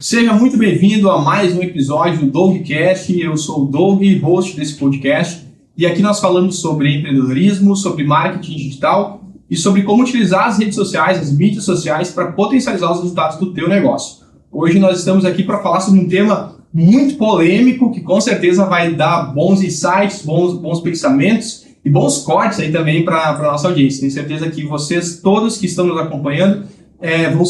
Seja muito bem-vindo a mais um episódio do Dougcast. Eu sou o Doug, host desse podcast, e aqui nós falamos sobre empreendedorismo, sobre marketing digital e sobre como utilizar as redes sociais, as mídias sociais para potencializar os resultados do teu negócio. Hoje nós estamos aqui para falar sobre um tema muito polêmico que com certeza vai dar bons insights, bons pensamentos e bons cortes aí também para a nossa audiência. Tenho certeza que vocês todos que estão nos acompanhando vão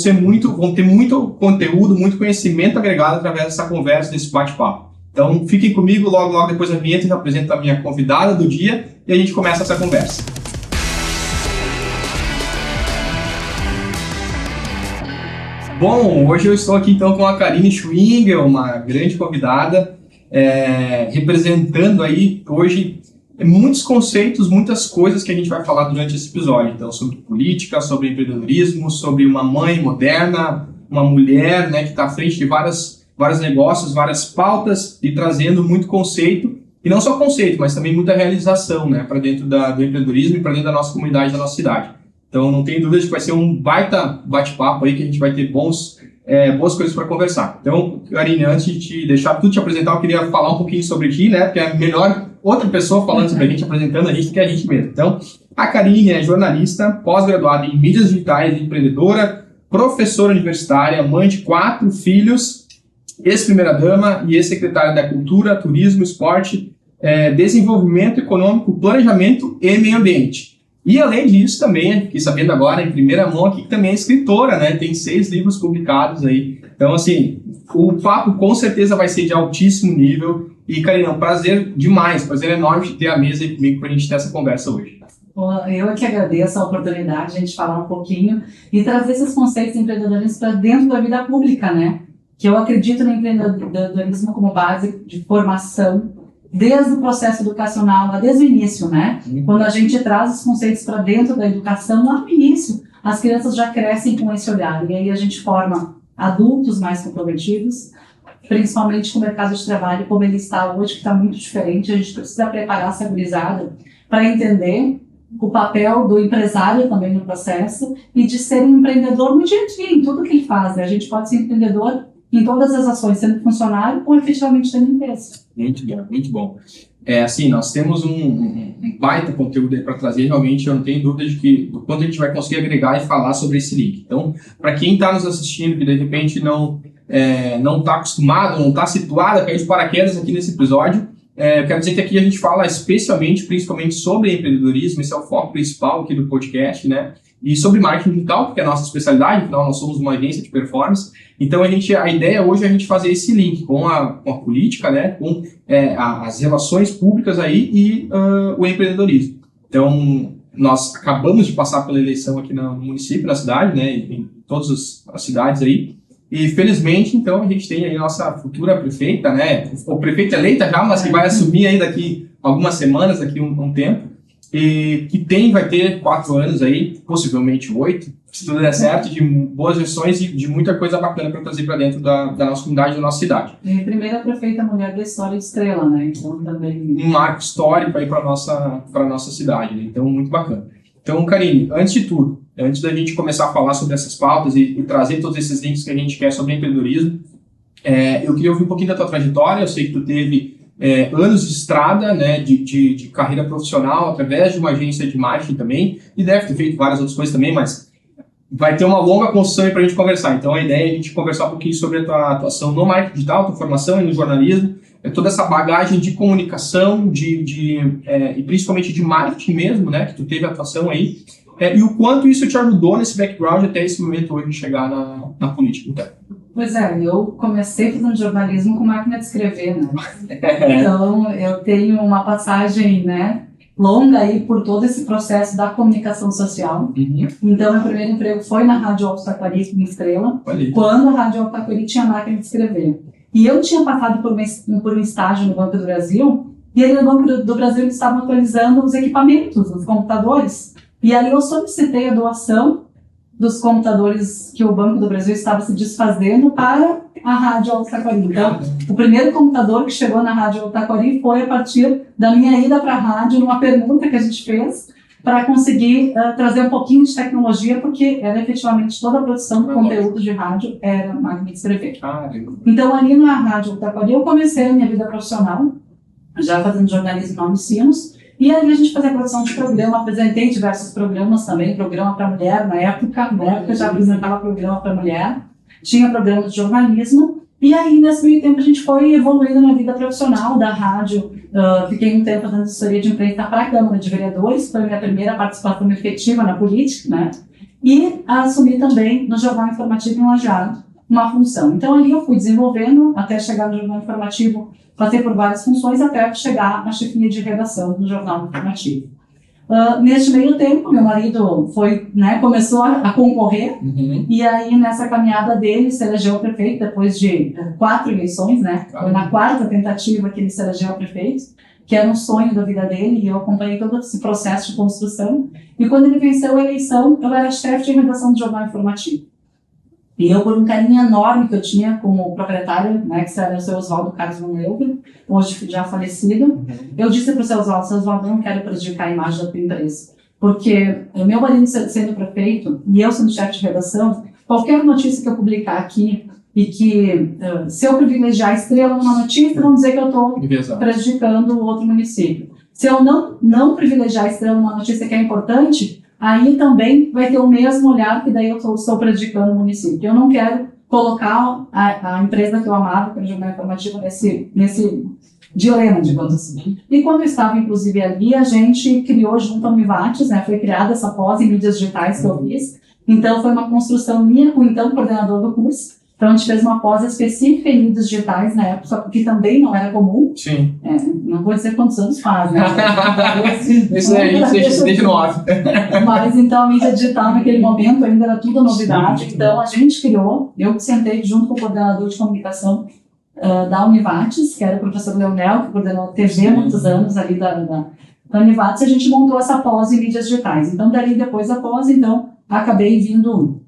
ter muito conteúdo, muito conhecimento agregado através dessa conversa, desse bate-papo. Então, fiquem comigo, logo depois da vinheta eu apresento a minha convidada do dia e a gente começa essa conversa. Bom, hoje eu estou aqui então com a Karine Schwingel, uma grande convidada, representando aí hoje muitos conceitos, muitas coisas que a gente vai falar durante esse episódio. Então, sobre política, sobre empreendedorismo, sobre uma mãe moderna, uma mulher, né, que está à frente de vários negócios, várias pautas e trazendo muito conceito, e não só conceito, mas também muita realização, né, para dentro do empreendedorismo e para dentro da nossa comunidade, da nossa cidade. Então, não tenho dúvida de que vai ser um baita bate-papo aí, que a gente vai ter boas coisas para conversar. Então, Karine, antes de te deixar tudo te apresentar, eu queria falar um pouquinho sobre ti, né, porque é melhor outra pessoa falando sobre a gente, apresentando a gente, do que a gente mesmo. Então, a Karine é jornalista, pós-graduada em mídias digitais, empreendedora, professora universitária, mãe de 4 filhos, ex-primeira-dama e ex-secretária da Cultura, Turismo, Esporte, Desenvolvimento Econômico, Planejamento e Meio Ambiente. E além disso também, fiquei sabendo agora em primeira mão aqui que também é escritora, né? Tem 6 livros publicados aí. Então, assim, o papo com certeza vai ser de altíssimo nível. E, Karine, é um prazer demais, prazer enorme de ter a mesa aí comigo para a gente ter essa conversa hoje. Eu que agradeço a oportunidade de a gente falar um pouquinho e trazer esses conceitos de empreendedorismo para dentro da vida pública, né? Que eu acredito no empreendedorismo como base de formação, desde o processo educacional, desde o início, né? Quando a gente traz os conceitos para dentro da educação, lá no início, as crianças já crescem com esse olhar. E aí a gente forma adultos mais comprometidos, principalmente com o mercado de trabalho, como ele está hoje, que está muito diferente. A gente precisa preparar essa gurizada para entender o papel do empresário também no processo e de ser um empreendedor no dia a dia, em tudo que ele faz, né? A gente pode ser empreendedor em todas as ações, sendo funcionário ou efetivamente tendo empresa. Muito bom, muito bom. Assim, nós temos um baita conteúdo aí para trazer, realmente eu não tenho dúvida do quanto a gente vai conseguir agregar e falar sobre esse link. Então, para quem está nos assistindo e de repente não está acostumado, não está situado a cair de paraquedas aqui nesse episódio, eu quero dizer que aqui a gente fala principalmente sobre empreendedorismo, esse é o foco principal aqui do podcast, né? E sobre marketing digital, porque é a nossa especialidade, afinal nós somos uma agência de performance. Então a ideia hoje é a gente fazer esse link com a política, né? Com as relações públicas aí e o empreendedorismo. Então nós acabamos de passar pela eleição aqui no município, na cidade, né? Em todas as cidades aí. E felizmente, então, a gente tem aí a nossa futura prefeita, né? O prefeito eleita já, mas que vai assumir aí daqui algumas semanas, daqui um tempo. E que vai ter 4 anos aí, possivelmente 8, se tudo der certo, de boas gestões e de muita coisa bacana para trazer para dentro da nossa comunidade, da nossa cidade. E a primeira prefeita mulher da história de Estrela, né? Então também... Um marco histórico aí para nossa cidade, né? Então, muito bacana. Então, Karine, antes de tudo, antes da gente começar a falar sobre essas pautas e trazer todos esses links que a gente quer sobre empreendedorismo, eu queria ouvir um pouquinho da tua trajetória. Eu sei que tu teve anos de estrada, né, de carreira profissional através de uma agência de marketing também, e deve ter feito várias outras coisas também, mas vai ter uma longa construção aí para a gente conversar. Então a ideia é a gente conversar um pouquinho sobre a tua atuação no marketing digital, tua formação e no jornalismo, toda essa bagagem de comunicação, e principalmente de marketing mesmo, né, que tu teve atuação aí, e o quanto isso te ajudou nesse background até esse momento hoje de chegar na política. Então. Pois eu comecei fazendo jornalismo com máquina de escrever, né? Então, eu tenho uma passagem, né, longa aí por todo esse processo da comunicação social. Uhum. Então, meu primeiro emprego foi na Rádio Alto Taquari, em Estrela, quando a Rádio Alto Taquari tinha máquina de escrever. E eu tinha passado por um estágio no Banco do Brasil, e ali no Banco do Brasil eles estavam atualizando os equipamentos, os computadores. E ali eu solicitei a doação dos computadores que o Banco do Brasil estava se desfazendo para a Rádio Alto Taquari. Então, o primeiro computador que chegou na Rádio Alto Taquari foi a partir da minha ida para a rádio, numa pergunta que a gente fez, para conseguir trazer um pouquinho de tecnologia, porque era efetivamente toda a produção do conteúdo de rádio era máquina de escrever. Então, ali na Rádio Taquari, eu comecei a minha vida profissional, já fazendo jornalismo na Unicinos, e ali a gente fazia produção de programa, apresentei diversos programas também, programa para mulher na época já apresentava programa para mulher, tinha programa de jornalismo, e aí nesse meio tempo a gente foi evoluindo na vida profissional da rádio. Fiquei um tempo fazendo assessoria de imprensa para a Câmara de Vereadores, foi a minha primeira participação efetiva na política, né? E assumi também no Jornal Informativo em Lajeado uma função. Então ali eu fui desenvolvendo até chegar no Jornal Informativo, passei por várias funções até chegar à chefia de redação do Jornal Informativo. Neste meio tempo, meu marido começou a concorrer, e aí nessa caminhada dele se elegeu prefeito depois de 4 eleições, né? Foi na 4ª tentativa que ele se elegeu prefeito, que era um sonho da vida dele, e eu acompanhei todo esse processo de construção. E quando ele venceu a eleição, eu era chefe de redação do Jornal Informativo. E eu, por um carinho enorme que eu tinha com o proprietário, né, que era o seu Oswaldo Carlos Manleuber, hoje já falecido, eu disse para o seu Oswaldo, eu não quero prejudicar a imagem da tua empresa. Porque o meu marido sendo prefeito e eu sendo chefe de redação, qualquer notícia que eu publicar aqui e que, se eu privilegiar a Estrela numa notícia, vão dizer que eu estou prejudicando o outro município. Se eu não privilegiar a Estrela numa notícia que é importante, aí também vai ter o mesmo olhar que daí eu estou prejudicando o município. Eu não quero colocar a empresa que eu amava, que era o Jornal Informativo, nesse dilema, digamos assim. E quando eu estava, inclusive, ali, a gente criou junto ao Univates, né, foi criada essa pós em mídias digitais que eu fiz. Então, foi uma construção minha com o então coordenador do curso. Então, a gente fez uma pós específica em mídias digitais na época, porque também não era comum. Sim. Não vou dizer quantos anos faz, né? Isso aí, deixa no off. Mas, então, a mídia digital naquele momento ainda era tudo novidade. Sim. Então, a gente criou, eu sentei junto com o coordenador de comunicação da Univates, que era o professor Leonel, que coordenou a TV há muitos anos ali da Univates, e a gente montou essa pós em mídias digitais. Então, dali, depois da pós, então, acabei vindo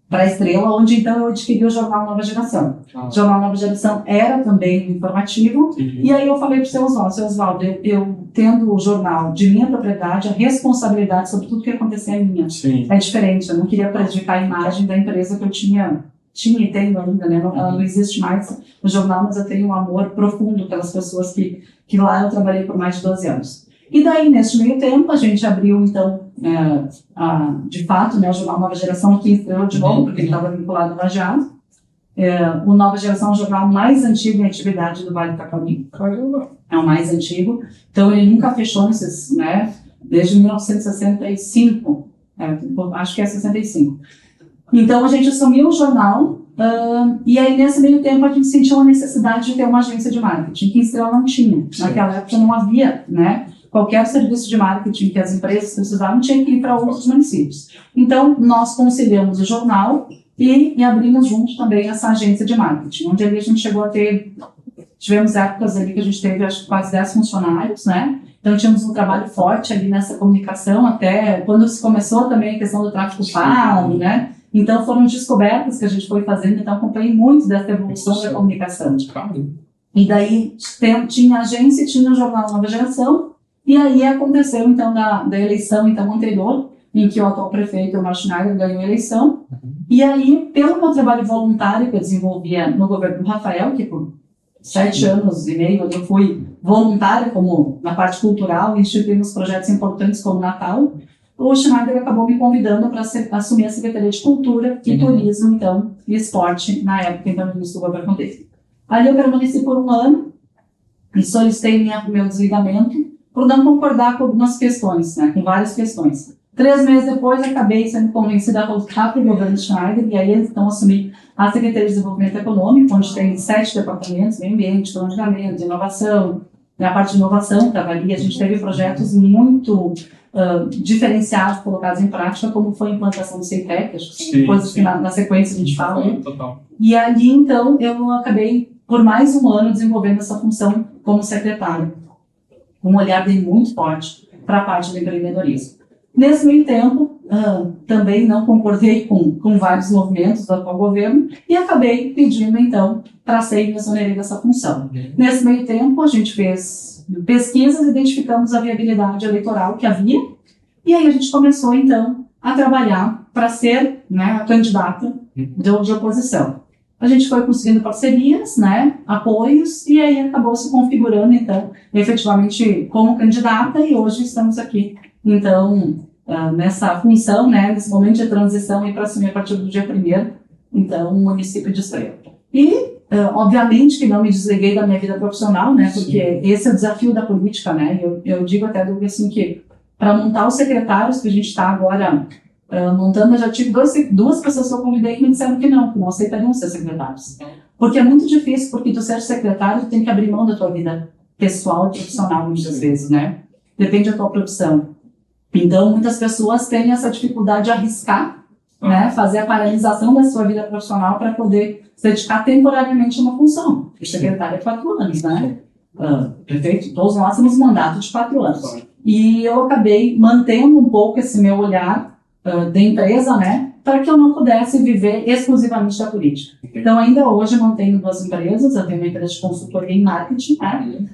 para a Estrela, onde então eu adquiri o Jornal Nova Geração. O Jornal Nova Geração era também informativo, e aí eu falei para o seu Oswaldo, eu tendo o jornal de minha propriedade, a responsabilidade sobre tudo que acontecer é minha. Sim. É diferente, eu não queria prejudicar a imagem da empresa que eu tinha e tenho ainda, né? Ela não existe mais o jornal, mas eu tenho um amor profundo pelas pessoas que lá eu trabalhei por mais de 12 anos. E daí, neste meio tempo, a gente abriu, então, de fato, né, o Jornal Nova Geração aqui em Estrela de novo, porque ele estava vinculado ao Lajeado. O Nova Geração é o jornal mais antigo em atividade do Vale do Taquari. É o mais antigo. Então, ele nunca fechou desde 1965. Acho que é 65. Então, a gente assumiu o jornal, e aí, nesse meio tempo, a gente sentiu a necessidade de ter uma agência de marketing, que em Estrela não tinha. Naquela época não havia, né? Qualquer serviço de marketing que as empresas precisavam tinha que ir para outros municípios. Então, nós conciliamos o jornal e abrimos junto também essa agência de marketing, onde ali a gente chegou a ter, tivemos épocas ali que a gente teve, acho que quase 10 funcionários, né? Então, tínhamos um trabalho forte ali nessa comunicação, até quando se começou também a questão do tráfego pago, né? Então, foram descobertas que a gente foi fazendo, então acompanhei muito dessa evolução da comunicação. E daí, tinha a agência, tinha o Jornal Nova Geração. E aí aconteceu, então, da eleição então, anterior, em que o atual prefeito, o Márcio Schneider, ganhou a eleição. E aí, pelo meu trabalho voluntário que eu desenvolvia no governo do Rafael, que por 7 anos e meio eu fui voluntária como na parte cultural, instituímos projetos importantes como o Natal, o Schneider acabou me convidando para assumir a Secretaria de Cultura e Turismo, então, e Esporte, na época, então, no início do governo dele. Ali eu permaneci por 1 ano e solicitei meu desligamento, por não concordar com algumas questões, né, com várias questões. 3 meses depois, acabei sendo convencida a voltar para o governo Schneider, e aí então assumi a Secretaria de Desenvolvimento Econômico, onde tem 7 departamentos, meio ambiente, planejamento, inovação. Na parte de inovação, estava ali, a gente teve projetos muito diferenciados, colocados em prática, como foi a implantação do CEITEC, coisas que na sequência a gente fala. Né? Total. E ali, então, eu acabei, por mais 1 ano, desenvolvendo essa função como secretária, com um olhar bem muito forte para a parte do empreendedorismo. Nesse meio tempo, também não concordei com vários movimentos do atual governo e acabei pedindo, então, para sair e me exonerei dessa função. Nesse meio tempo, a gente fez pesquisas, identificamos a viabilidade eleitoral que havia E aí a gente começou, então, a trabalhar para ser, né, a candidata de oposição. A gente foi conseguindo parcerias, né, apoios, e aí acabou se configurando, então, efetivamente como candidata, e hoje estamos aqui. Então, nessa função, né, nesse momento de transição, e para assumir a partir do dia 1º, então, o município de Estrela. E, obviamente, que não me desliguei da minha vida profissional, né, porque esse é o desafio da política, né, eu digo até, Douglas, assim, que para montar os secretários que a gente está agora montando, eu já tive duas pessoas que eu convidei que me disseram que não aceitariam ser secretários. Porque é muito difícil, porque tu ser secretário, tu tem que abrir mão da tua vida pessoal e profissional, muitas vezes, né? Depende da tua profissão. Então, muitas pessoas têm essa dificuldade de arriscar, né? Fazer a paralisação da sua vida profissional para poder se dedicar temporariamente a uma função. O secretário é 4 anos, né? Perfeito? Todos nós temos mandato de 4 anos. E eu acabei mantendo um pouco esse meu olhar da empresa, né, para que eu não pudesse viver exclusivamente da política. Então, ainda hoje eu mantenho 2 empresas, eu tenho uma empresa de consultoria em marketing, né,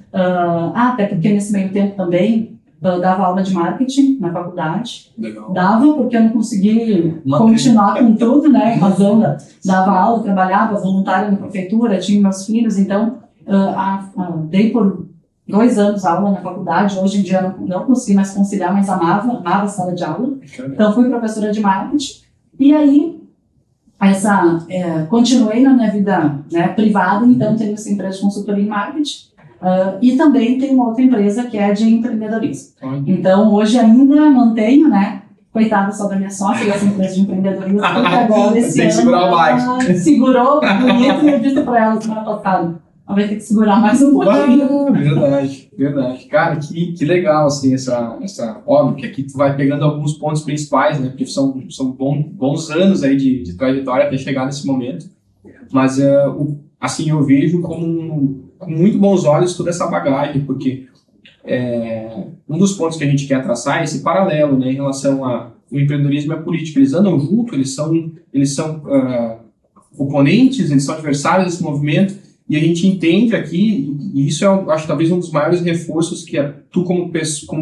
até porque nesse meio tempo também dava aula de marketing na faculdade. Legal. Dava porque eu não consegui continuar com tudo, né, razão dava aula, trabalhava voluntária na prefeitura, tinha meus filhos, então dei por 2 anos aula na faculdade, hoje em dia não consegui mais conciliar, mas amava a sala de aula. Então fui professora de marketing, e aí continuei na minha vida, né, privada, então tenho essa empresa de consultoria em marketing, e também tenho uma outra empresa que é de empreendedorismo. Então hoje ainda mantenho, né, coitada só da minha sócia, essa empresa de empreendedorismo, porque agora esse ano segurar o bike. Segurou bonito, e eu disse para ela semana passada, ela vai ter que segurar mais um pouquinho. Verdade. Cara, que legal, assim, óbvio que aqui tu vai pegando alguns pontos principais, né, porque são bons anos aí de trajetória até chegar nesse momento, mas, assim, eu vejo com muito bons olhos toda essa bagagem, porque um dos pontos que a gente quer traçar é esse paralelo, né, em relação ao empreendedorismo e a política. Eles andam junto, eles são oponentes, eles são adversários desse movimento. E a gente entende aqui, e isso eu acho talvez um dos maiores reforços que tu como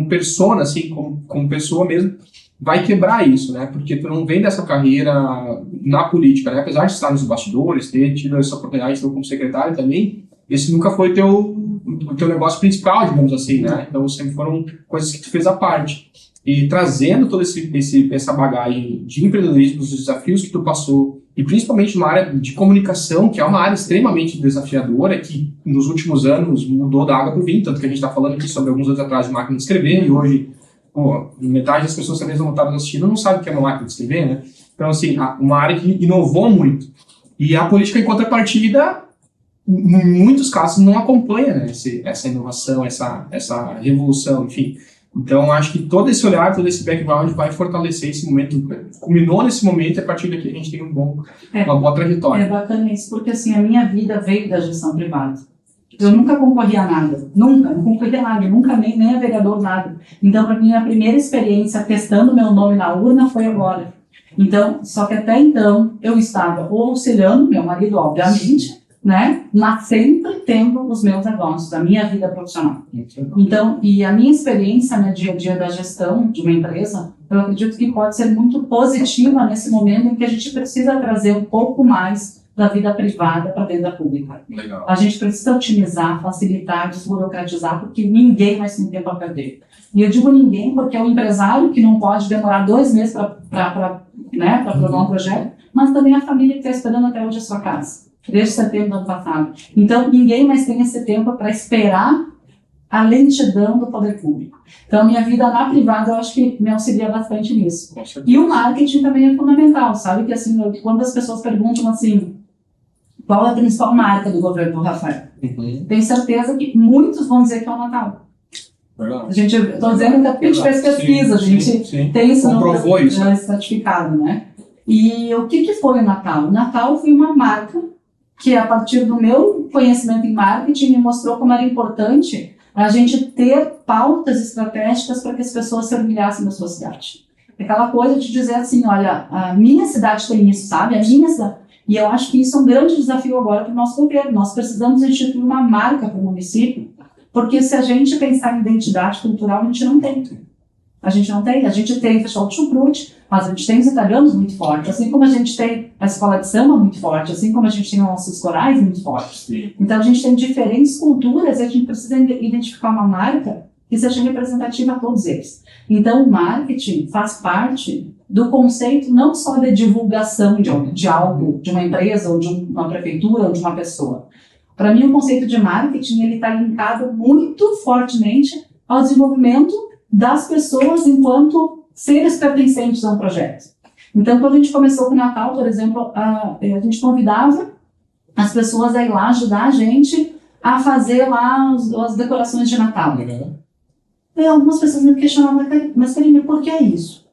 persona, assim, como pessoa mesmo, vai quebrar isso, né? Porque tu não vem dessa carreira na política, né? Apesar de estar nos bastidores, ter tido essa oportunidade como secretário também, esse nunca foi o teu negócio principal, digamos assim, né? Então sempre foram coisas que tu fez à parte. E trazendo toda essa bagagem de empreendedorismo, dos desafios que tu passou, e principalmente numa área de comunicação, que é uma área extremamente desafiadora, que nos últimos anos mudou da água para o vinho, tanto que a gente está falando aqui sobre alguns anos atrás de máquina de escrever, e hoje metade das pessoas talvez não estavam assistindo não sabe o que é uma máquina de escrever, né? Então, assim, uma área que inovou muito. E a política, em contrapartida, em muitos casos, não acompanha, né, essa inovação, essa revolução, enfim. Então, acho que todo esse olhar, todo esse background vai fortalecer esse momento. Culminou nesse momento e a partir daqui a gente tem uma boa trajetória. É bacana isso, porque assim, a minha vida veio da gestão privada. Eu nunca concorri a nada. Não concorri a nada. Nunca nem a vereador, nada. Então, para mim, a primeira experiência testando meu nome na urna foi agora. Então, só que até então, eu estava ou auxiliando meu marido, obviamente, né? Mas sempre tendo os meus negócios, a minha vida profissional. Então, e a minha experiência no dia a dia da gestão de uma empresa, eu acredito que pode ser muito positiva nesse momento em que a gente precisa trazer um pouco mais da vida privada para dentro da pública. Legal. A gente precisa otimizar, facilitar, desburocratizar, porque ninguém mais tem tempo a perder. E eu digo ninguém porque é o empresário que não pode demorar 2 meses para aprovar um projeto, mas também a família que está esperando até hoje a sua casa, desde setembro do ano passado. Então, ninguém mais tem esse tempo para esperar a lentidão do poder público. Então, a minha vida na privada, eu acho que me auxilia bastante nisso. E o marketing também é fundamental, sabe? Que assim, quando as pessoas perguntam assim, qual é a principal marca do governo do Rafael? Tenho certeza que muitos vão dizer que é o Natal. Verdade. A gente, estou dizendo que a gente fez pesquisa, a gente tem esse comprovou isso, certificado, né? E o que foi o Natal? O Natal foi uma marca que, a partir do meu conhecimento em marketing, me mostrou como era importante a gente ter pautas estratégicas para que as pessoas se orgulhassem da sua cidade. Aquela coisa de dizer assim, olha, a minha cidade tem isso, sabe? A minha cidade. E eu acho que isso é um grande desafio agora para o nosso governo. Nós precisamos instituir uma marca para o município, porque se a gente pensar em identidade cultural, a gente não tem. A gente não tem. A gente tem o Festival de Chucrute, mas a gente tem os italianos muito fortes, assim como a gente tem a escola de samba muito forte, assim como a gente tem os nossos corais muito fortes. Sim. Então a gente tem diferentes culturas e a gente precisa identificar uma marca que seja representativa a todos eles. Então o marketing faz parte do conceito não só da divulgação de algo, de uma empresa, ou de uma prefeitura, ou de uma pessoa. Para mim, o conceito de marketing está linkado muito fortemente ao desenvolvimento das pessoas enquanto seres pertencentes a um projeto. Então, quando a gente começou com o Natal, por exemplo, a gente convidava as pessoas a ir lá ajudar a gente a fazer lá as decorações de Natal. E algumas pessoas me questionavam, mas Karine, por que isso?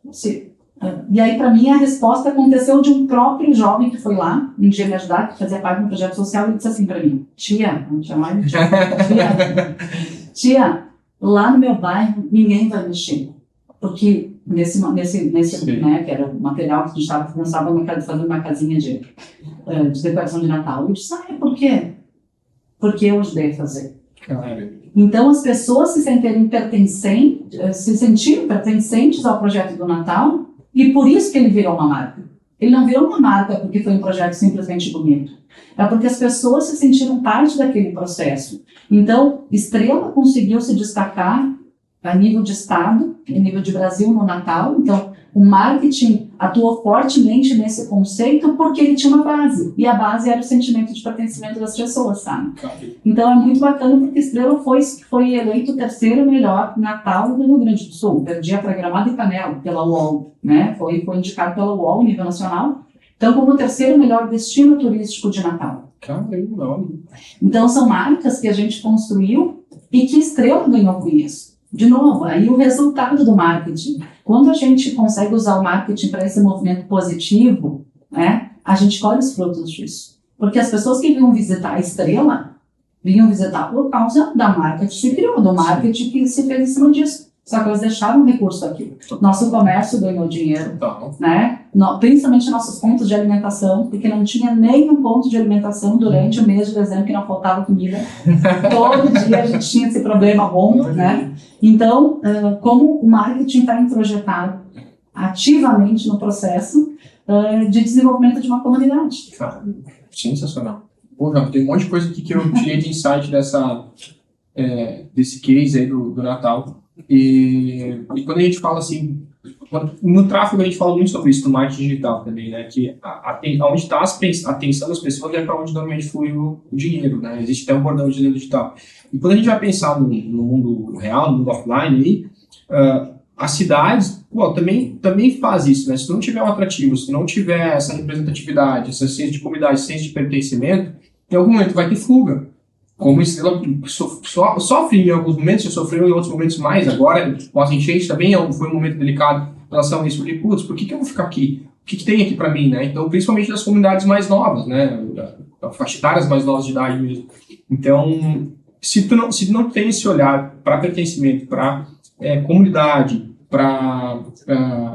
E aí, para mim, a resposta aconteceu de um próprio jovem que foi lá, um dia me ajudar, que fazia parte de um projeto social, e disse assim para mim, tia, lá no meu bairro, ninguém vai mexer. Porque nesse né, que era o material que a gente estava fazendo uma casinha de decoração de Natal. Eu disse, por quê? Porque eu ajudei a fazer. Claro. Então, as pessoas se sentiram pertencentes ao projeto do Natal, e por isso que ele virou uma marca. Ele não virou uma marca porque foi um projeto simplesmente bonito. É porque as pessoas se sentiram parte daquele processo. Então, Estrela conseguiu se destacar a nível de Estado, a nível de Brasil no Natal. Então, o marketing atuou fortemente nesse conceito porque ele tinha uma base. E a base era o sentimento de pertencimento das pessoas, sabe? Então, é muito bacana porque Estrela foi eleito o terceiro melhor Natal do Rio Grande do Sul. Perdia para Gramado e Canela, pela UOL, né? Foi indicado pela UOL, nível nacional. Então, como o terceiro melhor destino turístico de Natal. Caramba! Então, são marcas que a gente construiu e que Estrela ganhou com isso. De novo, aí o resultado do marketing. Quando a gente consegue usar o marketing para esse movimento positivo, né, a gente colhe os frutos disso. Porque as pessoas que vinham visitar a Estrela, vinham visitar por causa da marca que se criou, do marketing que se fez em cima disso. Só que elas deixaram um recurso aqui. Nosso comércio ganhou dinheiro, né? Principalmente nossos pontos de alimentação, porque não tinha nenhum ponto de alimentação durante o mês de dezembro que não faltava comida. Todo dia a gente tinha esse problema bom, né? Então, como o marketing está introjetado ativamente no processo de desenvolvimento de uma comunidade. Sensacional. Pô, já tem um monte de coisa aqui que eu tirei de insight desse case aí do Natal. E quando a gente fala assim, no tráfego a gente fala muito sobre isso, no marketing digital também, né? Que onde está a atenção das pessoas é para onde normalmente flui o dinheiro, né? Existe até um bordão de dinheiro digital. E quando a gente vai pensar no mundo real, no mundo offline, as cidades, também faz isso, né? Se tu não tiver um atrativo, se não tiver essa representatividade, essa senso de comunidade, senso de pertencimento, em algum momento vai ter fuga. Como Estrela sofre em alguns momentos, já sofreu em outros momentos mais. Agora, pós-enchente também foi um momento delicado em relação a isso. Porque, por que eu vou ficar aqui? O que tem aqui para mim, né? Então, principalmente das comunidades mais novas, né? Faixa etárias mais novas de idade mesmo. Então, se tu não tem esse olhar para pertencimento, para comunidade, para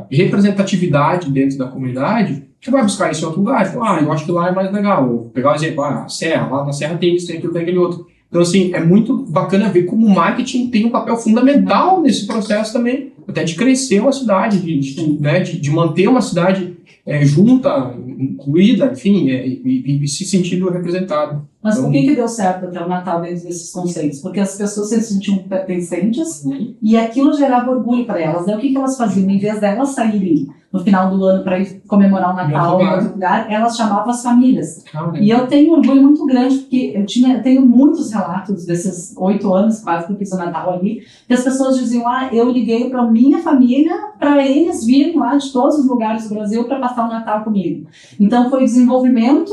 representatividade dentro da comunidade, você vai buscar isso em outro lugar. Então, eu acho que lá é mais legal. Vou pegar um exemplo, a Serra, lá na Serra tem isso, tem aquilo, tem aquele outro. Então, assim, é muito bacana ver como o marketing tem um papel fundamental nesse processo também, até de crescer uma cidade, de manter uma cidade junta, incluída, enfim, e se sentindo representado. Mas por que deu certo até o Natal dentro desses conceitos? Porque as pessoas se sentiam pertencentes e aquilo gerava orgulho para elas. Daí o que elas faziam? Em vez delas saírem no final do ano para ir comemorar o Natal em outro lugar, elas chamavam as famílias. E eu tenho um orgulho muito grande, porque eu tenho muitos relatos desses 8 anos quase que eu fiz o Natal ali, que as pessoas diziam, eu liguei para minha família para eles virem lá de todos os lugares do Brasil para passar o Natal comigo. Então foi desenvolvimento,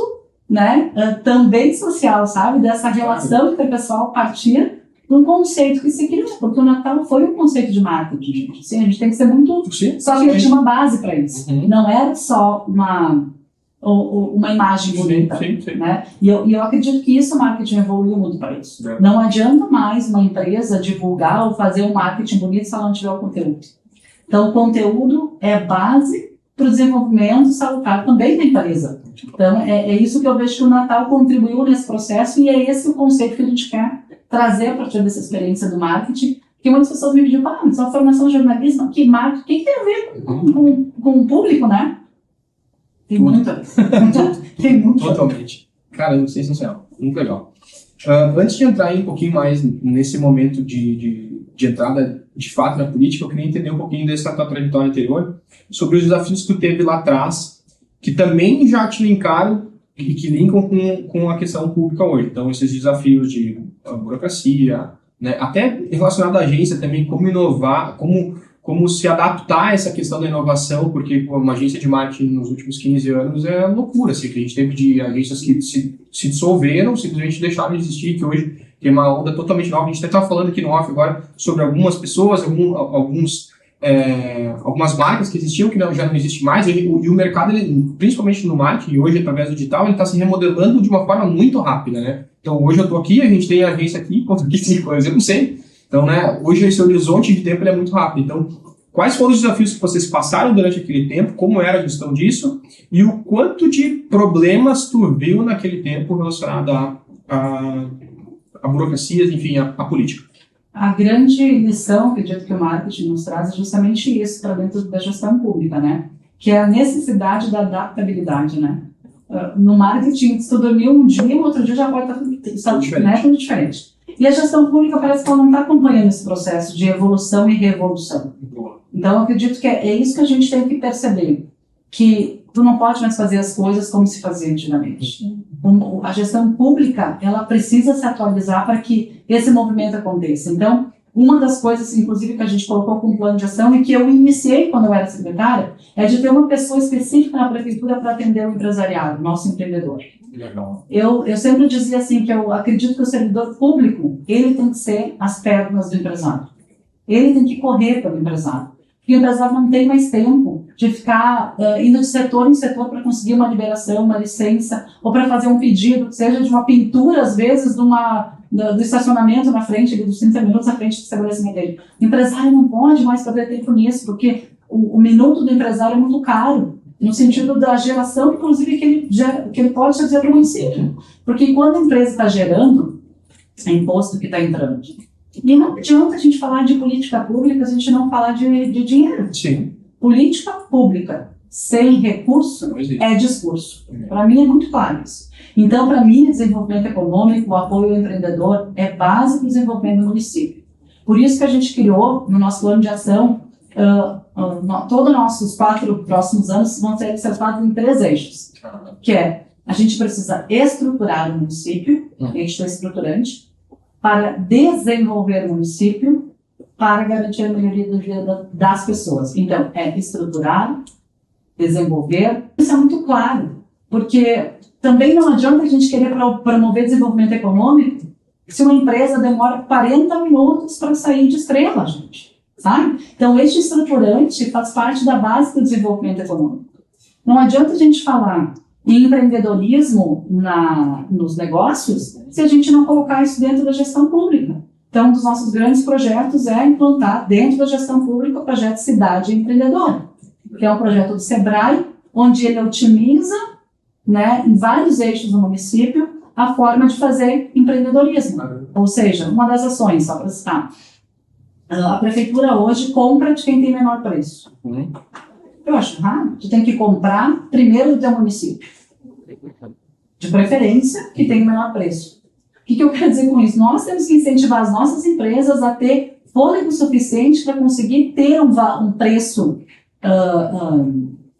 né, também social, sabe, dessa relação que o pessoal partia de um conceito que se criou, porque o Natal foi um conceito de marketing, gente. Assim, a gente tem que ser muito... Só que ele tinha uma base para isso. Não era só uma imagem bonita. Né? E eu acredito que isso, o marketing evoluiu muito para isso. Não adianta mais uma empresa divulgar ou fazer um marketing bonito se ela não tiver o conteúdo. Então, o conteúdo é base para o desenvolvimento salutar também da empresa. Então, é isso que eu vejo que o Natal contribuiu nesse processo e é esse o conceito que a gente quer trazer a partir dessa experiência do marketing, Porque muitas pessoas me pediam, mas a formação de jornalismo, que marketing, o que tem a ver com o público, né? Tem muito. Tem muito. Totalmente. Caramba, sensacional. Muito legal. Antes de entrar um pouquinho mais nesse momento de entrada de fato na política, eu queria entender um pouquinho dessa tua trajetória anterior, sobre os desafios que tu teve lá atrás, que também já te linkaram e que linkam com a questão pública hoje. Então, esses desafios de burocracia, né, até relacionado à agência também, como inovar, como se adaptar a essa questão da inovação, porque uma agência de marketing nos últimos 15 anos é loucura, assim, que a gente teve de agências que se dissolveram, simplesmente deixaram de existir, que hoje tem uma onda totalmente nova. A gente até estava falando aqui no off agora sobre algumas pessoas, algumas marcas que existiam, que já não existe mais, e o mercado, principalmente no marketing, hoje através do digital, ele está se remodelando de uma forma muito rápida, né? Então, hoje eu estou aqui, a gente tem a agência aqui, quanto aqui 5 anos, eu não sei. Então, né, hoje esse horizonte de tempo ele é muito rápido. Então, quais foram os desafios que vocês passaram durante aquele tempo, como era a gestão disso, e o quanto de problemas tu viu naquele tempo relacionado a burocracias, enfim, a política? A grande lição, acredito que o marketing nos traz, é justamente isso para dentro da gestão pública, né? Que é a necessidade da adaptabilidade, né? No marketing, se tu dormiu um dia, o outro dia já pode estar tudo diferente. E a gestão pública parece que ela não está acompanhando esse processo de evolução e revolução. Então, eu acredito que é isso que a gente tem que perceber, que tu não pode mais fazer as coisas como se fazia antigamente. A gestão pública, ela precisa se atualizar para que esse movimento aconteça. Então, uma das coisas, inclusive, que a gente colocou como plano de ação e que eu iniciei quando eu era secretária, é de ter uma pessoa específica na prefeitura para atender o empresariado, o nosso empreendedor. Legal. Eu sempre dizia assim, que eu acredito que o servidor público, ele tem que ser as pernas do empresário. Ele tem que correr pelo empresário. Porque o empresário não tem mais tempo de ficar indo de setor em setor para conseguir uma liberação, uma licença, ou para fazer um pedido, que seja de uma pintura, às vezes, do estacionamento na frente, dos 30 minutos na frente do estabelecimento dele. O empresário não pode mais perder tempo nisso, porque o minuto do empresário é muito caro, no sentido da geração, inclusive, que ele pode trazer para o município. Porque quando a empresa está gerando, é imposto que está entrando. E não adianta a gente falar de política pública se a gente não falar de dinheiro. Sim. Política pública sem recurso é discurso. Para mim é muito claro isso. Então, para mim, o desenvolvimento econômico, o apoio ao empreendedor é base para o desenvolvimento do município. Por isso que a gente criou, no nosso plano de ação, todos os nossos 4 próximos anos vão ser observados em 3 eixos. Que é, a gente precisa estruturar o município, eixo estruturante, para desenvolver o município, para garantir a melhoria do dia das pessoas. Então, é estruturar, desenvolver. Isso é muito claro, porque também não adianta a gente querer promover desenvolvimento econômico se uma empresa demora 40 minutos para sair de Estrela, gente. Sabe? Então, este estruturante faz parte da base do desenvolvimento econômico. Não adianta a gente falar em empreendedorismo nos negócios se a gente não colocar isso dentro da gestão pública. Então, um dos nossos grandes projetos é implantar dentro da gestão pública o projeto Cidade Empreendedora, que é um projeto do SEBRAE, onde ele otimiza, né, em vários eixos do município, a forma de fazer empreendedorismo. Ou seja, uma das ações, só para citar, a prefeitura hoje compra de quem tem menor preço. Eu acho errado. Tu tem que comprar primeiro do teu município. De preferência, que tem o menor preço. O que eu quero dizer com isso? Nós temos que incentivar as nossas empresas a ter fôlego suficiente para conseguir ter um preço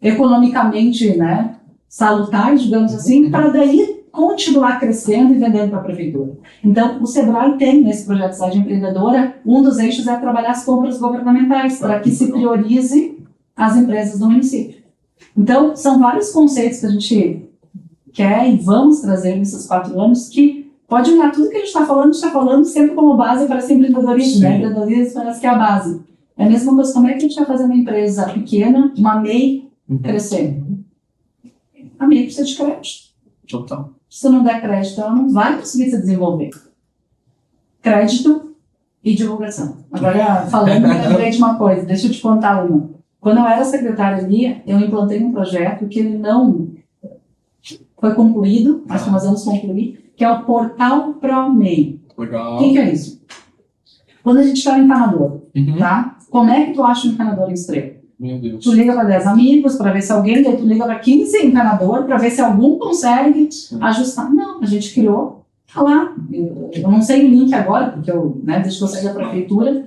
economicamente, né, salutar, digamos assim, para daí continuar crescendo e vendendo para a prefeitura. Então, o SEBRAE tem, nesse projeto de Cidade Empreendedora, um dos eixos é trabalhar as compras governamentais, para que se priorize as empresas do município. Então, são vários conceitos que a gente quer e vamos trazer nesses 4 anos que pode olhar tudo que a gente está falando sempre como base para esse empreendedorismo, né? Empreendedorismo parece que é a base. É a mesma coisa, como é que a gente vai fazer uma empresa pequena, uma MEI, crescer? A MEI precisa de crédito. Total. Se não der crédito, ela não vai conseguir se desenvolver. Crédito e divulgação. Agora, falando, eu lembrei de uma coisa, deixa eu te contar uma. Quando eu era secretária ali, eu implantei um projeto que ele não foi concluído, mas que nós vamos concluir, que é o Portal ProMEI. Legal. O que é isso? Quando a gente quer um encanador, tá? Como é que tu acha um encanador em Estrela? Meu Deus. Tu liga para 10 amigos para ver se alguém, daí tu liga para 15 encanador para ver se algum consegue ajustar. Não, a gente criou, tá lá. Eu não sei o link agora, porque eu, desde que eu saí da prefeitura.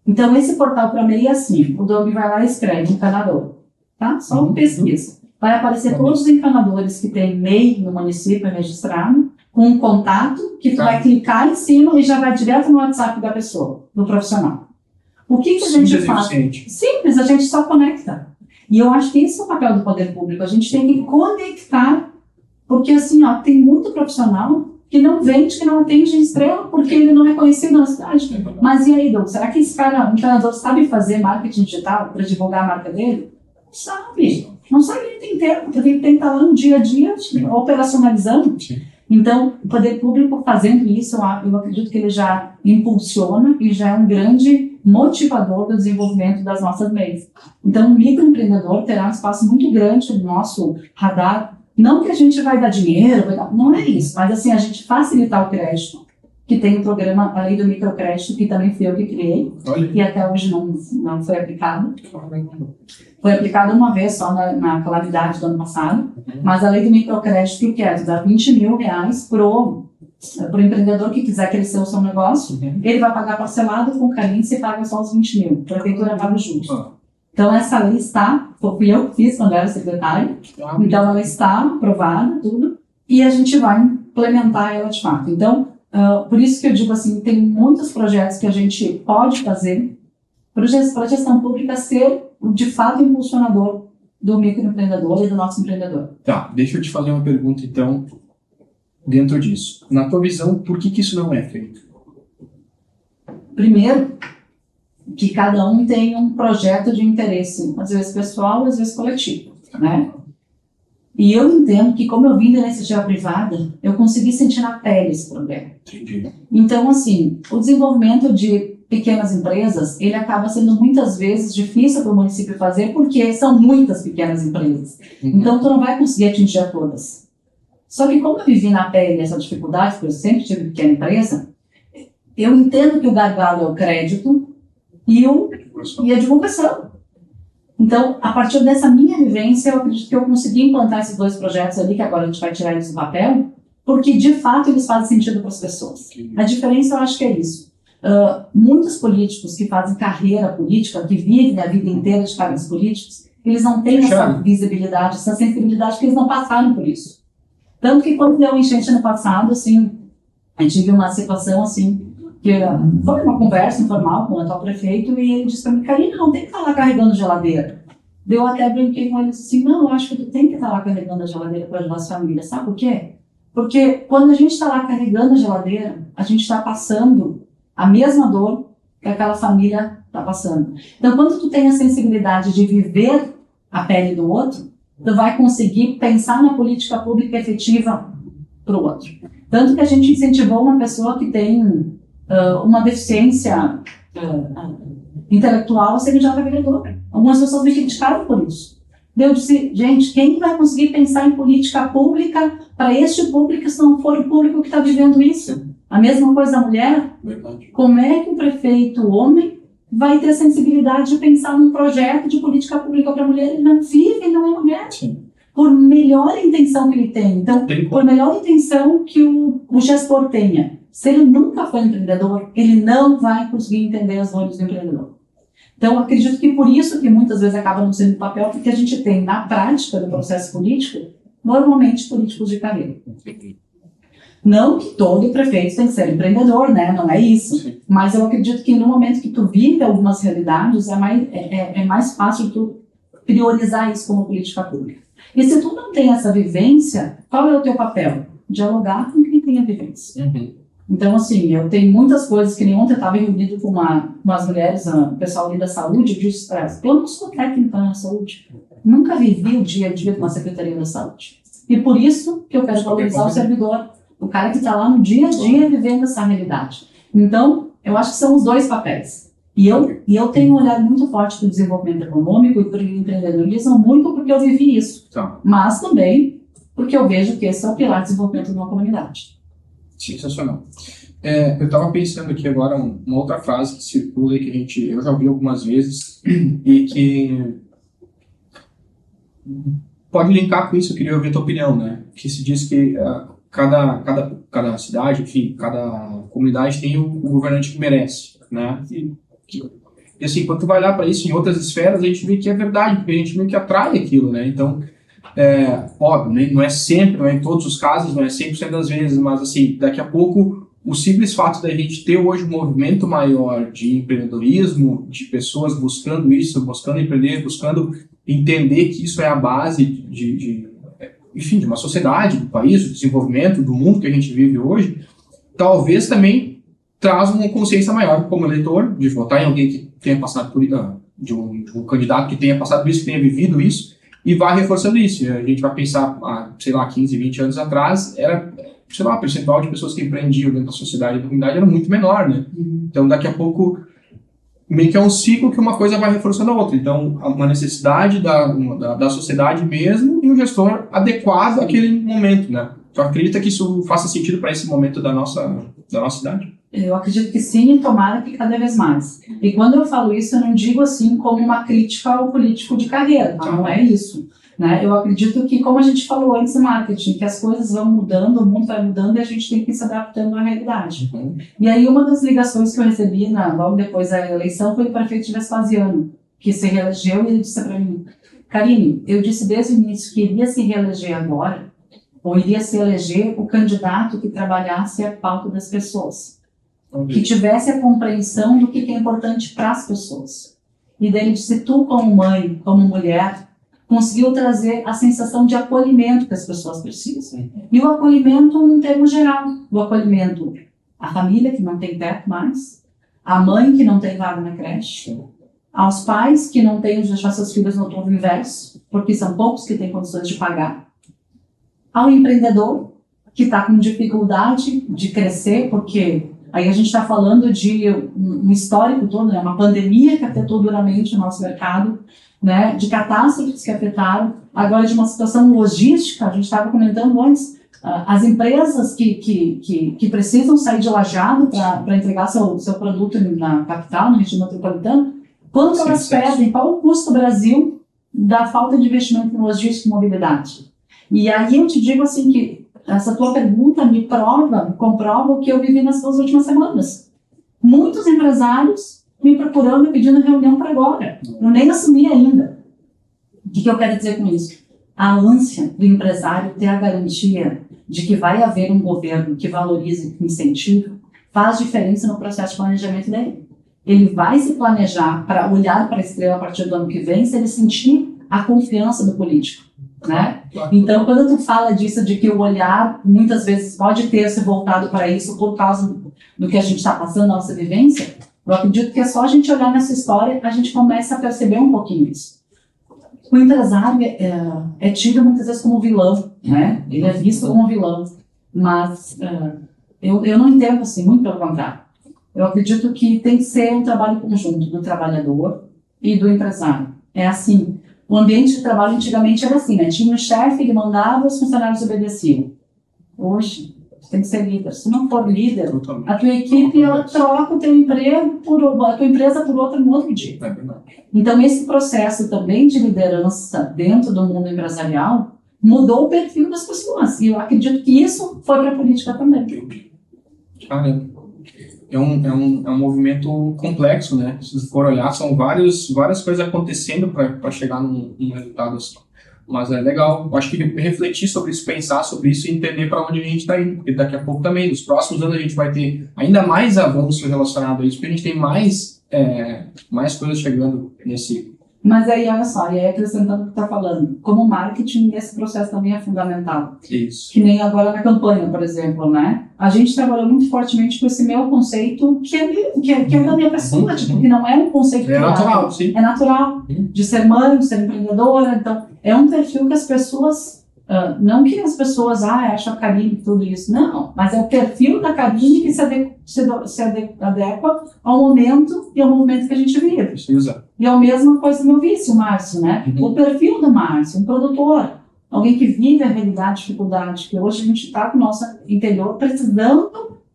Então, esse portal para MEI é assim: o Doug vai lá e escreve encanador, tá? Só uma pesquisa. Vai aparecer todos os encanadores que tem MEI no município registrado, com um contato que tu vai clicar em cima e já vai direto no WhatsApp da pessoa, do profissional. O que a gente faz? Simples, a gente só conecta. E eu acho que esse é o papel do poder público. A gente tem que conectar, porque assim, tem muito profissional que não vende, que não atende em Estrela, porque ele não é conhecido na cidade. Mas e aí, Doug, será que esse cara, um encanador, sabe fazer marketing digital para divulgar a marca dele? Não sabe. Não sabe, ele tem tempo, porque ele tem que estar lá no dia a dia, operacionalizando. Sim. Então, o poder público fazendo isso, eu acredito que ele já impulsiona e já é um grande motivador do desenvolvimento das nossas MEIs. Então, o microempreendedor terá um espaço muito grande no nosso radar. Não que a gente vai dar dinheiro, não é isso, mas assim, a gente facilitar o crédito, que tem um programa, a lei do microcrédito, que também fui eu que criei, e até hoje não foi aplicado. Foi aplicado uma vez só na calamidade do ano passado, mas a lei do microcrédito que é dar R$20 mil pro empreendedor que quiser crescer o seu negócio, ele vai pagar parcelado com carência e paga só os 20 mil. A prefeitura paga justo. Então essa lei está, fui eu que fiz quando eu era secretária, então ela está aprovada, tudo, e a gente vai implementar ela de fato. Então, por isso que eu digo assim, tem muitos projetos que a gente pode fazer para a gestão pública ser, de fato, impulsionador do microempreendedor e do nosso empreendedor. Tá, deixa eu te fazer uma pergunta, então, dentro disso. Na tua visão, por que isso não é feito? Primeiro, que cada um tem um projeto de interesse, às vezes pessoal, às vezes coletivo, né? E eu entendo que, como eu vim da iniciativa privada, eu consegui sentir na pele esse problema. Entendi. Então, assim, o desenvolvimento de pequenas empresas, ele acaba sendo muitas vezes difícil para o município fazer, porque são muitas pequenas empresas. Então, tu não vai conseguir atingir a todas. Só que como eu vivi na pele essa dificuldade, porque eu sempre tive pequena empresa, eu entendo que o gargalo é o crédito e a divulgação. Então, a partir dessa minha vivência, eu acredito que eu consegui implantar esses dois projetos ali, que agora a gente vai tirar eles do papel, porque, de fato, eles fazem sentido para as pessoas. A diferença, eu acho que é isso. Muitos políticos que fazem carreira política, que vivem a vida inteira de cargos políticos, eles não têm essa visibilidade, essa sensibilidade, porque eles não passaram por isso. Tanto que, quando deu enchente no passado, assim, a gente viu uma situação, assim, que foi uma conversa informal com o atual prefeito e ele disse para mim, Karina, não tem que estar lá carregando geladeira. Eu até brinquei com ele assim, não, eu acho que tu tem que estar lá carregando a geladeira para ajudar a sua família. Sabe por quê? Porque quando a gente está lá carregando a geladeira, a gente está passando a mesma dor que aquela família está passando. Então, quando tu tem a sensibilidade de viver a pele do outro, tu vai conseguir pensar na política pública efetiva para o outro. Tanto que a gente incentivou uma pessoa que tem uma deficiência intelectual a ser candidata a vereadora. Algumas pessoas me criticaram por isso. Eu disse, gente, quem vai conseguir pensar em política pública para este público se não for o público que está vivendo isso? A mesma coisa a mulher. Verdade. Como é que o prefeito homem vai ter a sensibilidade de pensar num projeto de política pública para a mulher? Ele não vive, ele não é mulher. Sim. Por melhor intenção que ele tem. Então, por melhor intenção que o gestor tenha, se ele nunca foi empreendedor, ele não vai conseguir entender as dores do empreendedor. Então, acredito que por isso que muitas vezes acaba não sendo papel, porque a gente tem, na prática do processo político, normalmente políticos de carreira. Não que todo prefeito tem que ser empreendedor, né? Não é isso. Sim. Mas eu acredito que no momento que tu vive algumas realidades, é mais fácil tu priorizar isso como política pública. E se tu não tem essa vivência, qual é o teu papel? Dialogar com quem tem a vivência. Então, assim, eu tenho muitas coisas que nem ontem eu estava reunido com umas mulheres, o pessoal ali da saúde, eu disse para elas, eu não sou técnica na saúde, nunca vivi o dia a dia de uma secretaria da saúde. E por isso que eu quero valorizar o servidor, o cara que está lá no dia a dia vivendo essa realidade. Então, eu acho que são os dois papéis. E eu tenho um olhar muito forte para o desenvolvimento econômico e para o empreendedorismo, muito porque eu vivi isso. Mas também porque eu vejo que esse é o pilar de desenvolvimento de uma comunidade. Sensacional. Eu estava pensando aqui agora uma outra frase que circula e que eu já ouvi algumas vezes e que pode linkar com isso. Eu queria ouvir a tua opinião, né? Que se diz que cada cidade, enfim, cada comunidade tem o governante que merece, né? E assim, quando tu vai olhar para isso em outras esferas, a gente vê que é verdade, porque a gente meio que atrai aquilo, né? Então, óbvio, né? Não é sempre, não é em todos os casos, não é 100% das vezes, mas assim, daqui a pouco, o simples fato da gente ter hoje um movimento maior de empreendedorismo, de pessoas buscando isso, buscando empreender, buscando entender que isso é a base enfim, de uma sociedade, do país, do desenvolvimento, do mundo que a gente vive hoje, talvez também traz uma consciência maior como eleitor, de votar em alguém que tenha passado por de um candidato que tenha passado por isso, que tenha vivido isso, e vai reforçando isso. A gente vai pensar, sei lá, 15, 20 anos atrás, era, sei lá, o percentual de pessoas que empreendiam dentro da sociedade e da comunidade era muito menor, né? Então, daqui a pouco, meio que é um ciclo que uma coisa vai reforçando a outra. Então, uma necessidade da sociedade mesmo e um gestor adequado àquele momento, né? Tu acredita que isso faça sentido para esse momento da nossa cidade? Eu acredito que sim, e tomara que cada vez mais. E quando eu falo isso, eu não digo assim como uma crítica ao político de carreira, tá? Não é isso. Né? Eu acredito que, como a gente falou antes no marketing, que as coisas vão mudando, o mundo vai mudando e a gente tem que ir se adaptando à realidade. E aí uma das ligações que eu recebi logo depois da eleição foi o prefeito de Vespasiano, que se reelegeu, e ele disse para mim: Karine, eu disse desde o início que iria se reeleger agora, ou iria se eleger o candidato que trabalhasse a pauta das pessoas, que tivesse a compreensão do que é importante para as pessoas. E daí ele disse: tu, como mãe, como mulher, conseguiu trazer a sensação de acolhimento que as pessoas precisam. E o acolhimento em termos geral. O acolhimento, a família que não tem teto mais, a mãe que não tem vaga na creche, aos pais que não têm onde deixar seus filhos no turno inverso, porque são poucos que têm condições de pagar, ao empreendedor que está com dificuldade de crescer, porque aí a gente está falando de um histórico todo, né? Uma pandemia que afetou duramente o nosso mercado, né? De catástrofes que afetaram, agora de uma situação logística. A gente estava comentando antes, as empresas que precisam sair de Lajeado para entregar seu produto na capital, na região metropolitana, quanto elas perdem, qual o custo do Brasil da falta de investimento em logística e mobilidade? E aí eu te digo assim que essa tua pergunta me comprova o que eu vivi nas 2 últimas semanas. Muitos empresários me procurando e pedindo reunião para agora. Eu nem assumi ainda. O que eu quero dizer com isso? A ânsia do empresário ter a garantia de que vai haver um governo que valorize e que incentive faz diferença no processo de planejamento dele. Ele vai se planejar para olhar para a estrela a partir do ano que vem se ele sentir a confiança do político. Né? Então, quando tu fala disso, de que o olhar muitas vezes pode ter se voltado para isso por causa do que a gente está passando, na nossa vivência, eu acredito que é só a gente olhar nessa história, a gente começa a perceber um pouquinho isso. O empresário é tido muitas vezes como vilão, né? Ele é visto como vilão, mas eu não entendo assim, muito pelo contrário. Eu acredito que tem que ser um trabalho conjunto do trabalhador e do empresário. É assim. O ambiente de trabalho antigamente era assim, né? Tinha um chefe, ele mandava, os funcionários obedeciam. Hoje, você tem que ser líder. Se não for líder, a tua equipe ela troca o teu emprego a tua empresa por outra no outro dia. Então, esse processo também de liderança dentro do mundo empresarial mudou o perfil das pessoas. E eu acredito que isso foi para a política também. Caramba. É um movimento complexo, né? Se for olhar, são várias coisas acontecendo para chegar num resultado assim. Mas é legal. Eu acho que refletir sobre isso, pensar sobre isso e entender para onde a gente está indo. Porque daqui a pouco também, nos próximos anos, a gente vai ter ainda mais avanço relacionado a isso, porque a gente tem mais coisas chegando nesse... Mas aí, olha só, e aí acrescentando o que tu está falando, como marketing, esse processo também é fundamental. Isso. Que nem agora na campanha, por exemplo, né? A gente trabalhou muito fortemente com esse meu conceito, que é da minha pessoa, tipo, que não é um conceito criado. Natural, sim. É natural, de ser mãe, de ser empreendedora. Então, é um perfil que as pessoas... não que as pessoas acham a Karine tudo isso, não, mas é o perfil da Karine que se adequa ao momento e ao movimento que a gente vive. Precisa. E é a mesma coisa do meu vice, o Márcio, né? O perfil do Márcio, um produtor alguém que vive a realidade, dificuldade, que hoje a gente está com o nosso interior precisando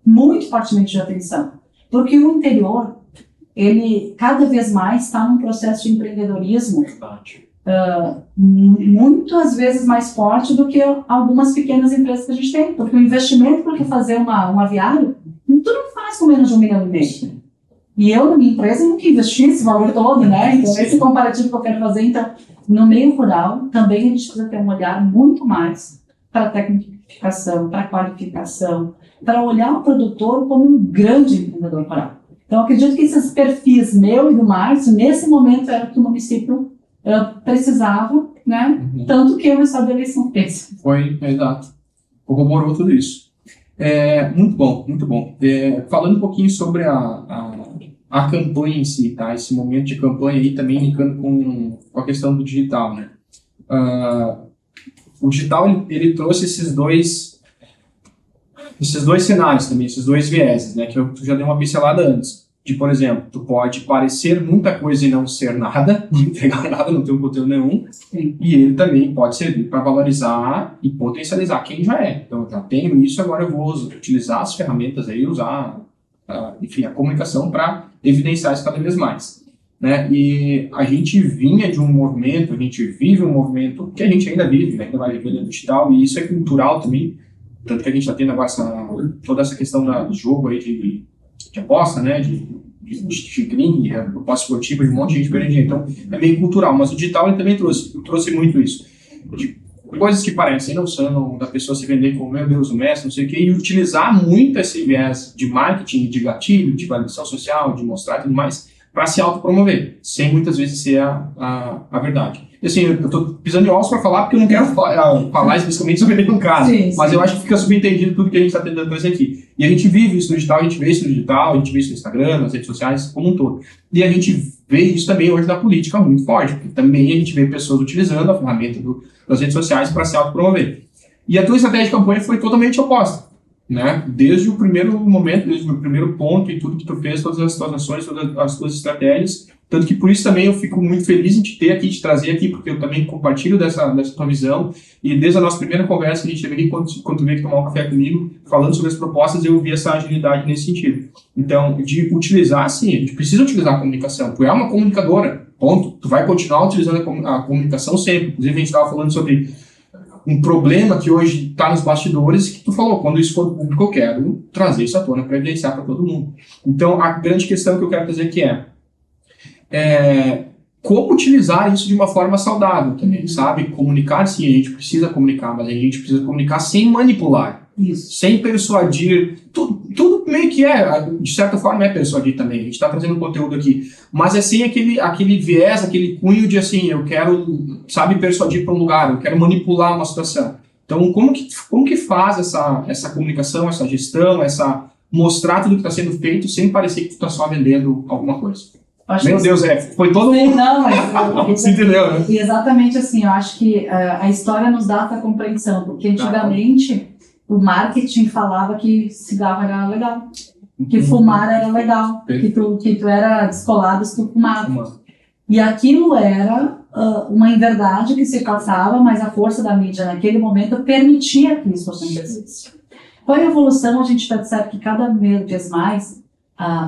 muito fortemente de atenção. Porque o interior, ele cada vez mais está num processo de empreendedorismo muitas vezes mais forte do que algumas pequenas empresas que a gente tem. Porque o investimento para fazer um aviário, tu não faz com menos de 1,5 milhão. E eu, na minha empresa, nunca investi esse valor todo, né? Então, esse comparativo que eu quero fazer. Então, no meio rural, também a gente precisa ter um olhar muito mais para a tecnificação, para a qualificação, para olhar o produtor como um grande empreendedor rural. Então, acredito que esses perfis meu e do Márcio, nesse momento, era o que o município precisava, né? Tanto que o estado da eleição fez. Foi, exato. Corroborou tudo isso. Muito bom, muito bom. Falando um pouquinho sobre a campanha em si, tá? Esse momento de campanha aí também linkando com a questão do digital, né? O digital, ele trouxe esses dois cenários também, esses dois vieses, né? Que eu já dei uma pincelada antes. De, por exemplo, tu pode parecer muita coisa e não ser nada, não entregar nada, não ter um conteúdo nenhum. Sim. E ele também pode servir para valorizar e potencializar quem já é. Então, eu já tenho isso, agora eu vou utilizar as ferramentas aí, usar, enfim, a comunicação para evidenciar isso cada vez mais. Né? E a gente vinha de um movimento, a gente vive um movimento que a gente ainda vive, né? Ainda vai viver no digital, e isso é cultural também. Tanto que a gente está tendo agora toda essa questão do jogo aí de aposta, né, de crime, aposta esportiva, de um monte de gente perdendo dinheiro. Então, é meio cultural, mas o digital ele também trouxe muito isso. De coisas que parecem não são, da pessoa se vender como, meu Deus, o mestre, não sei o quê, e utilizar muito esse viés de marketing, de gatilho, de validação social, de mostrar e tudo mais, para se autopromover, sem muitas vezes ser a verdade. E assim, eu estou pisando em ovos para falar, porque eu não quero falar especificamente sobre nenhum caso, mas eu acho que fica subentendido tudo que a gente está tentando trazer aqui. E a gente vive isso no digital, a gente vê isso no digital, a gente vê isso no Instagram, nas redes sociais, como um todo. E a gente vê isso também hoje na política muito forte, porque também a gente vê pessoas utilizando a ferramenta das redes sociais para se autopromover. E a tua estratégia de campanha foi totalmente oposta. Né? Desde o primeiro momento, desde o primeiro ponto e tudo que tu fez, todas as tuas ações, todas as tuas estratégias, tanto que por isso também eu fico muito feliz em te ter aqui, te trazer aqui, porque eu também compartilho dessa tua visão, e desde a nossa primeira conversa que a gente teve aqui, quando tu veio tomar um café comigo, falando sobre as propostas, eu vi essa agilidade nesse sentido. Então, de utilizar, sim, a gente precisa utilizar a comunicação, tu é uma comunicadora, ponto, tu vai continuar utilizando a comunicação sempre. Inclusive a gente estava falando sobre um problema que hoje está nos bastidores, que tu falou, quando isso for público, eu quero trazer isso à tona para evidenciar para todo mundo. Então, a grande questão que eu quero trazer aqui é como utilizar isso de uma forma saudável também, sabe? Comunicar, sim, a gente precisa comunicar, mas a gente precisa comunicar sem manipular. Isso. Sem persuadir, tudo meio que de certa forma é persuadir também, a gente está trazendo conteúdo aqui, mas é sem aquele viés, aquele cunho de assim, eu quero, sabe, persuadir para um lugar, eu quero manipular uma situação. Então, como que faz essa comunicação, essa gestão, mostrar tudo que está sendo feito sem parecer que tu está só vendendo alguma coisa? Meu Deus, foi todo mundo. Não, mas você entendeu, né? Exatamente assim, eu acho que a história nos dá essa compreensão, porque antigamente o marketing falava que cigarro era legal, que fumar era legal, que tu era descolado se tu fumava. E aquilo era uma inverdade que se passava, mas a força da mídia naquele momento permitia que isso acontecesse. Com a evolução, a gente percebe que cada vez mais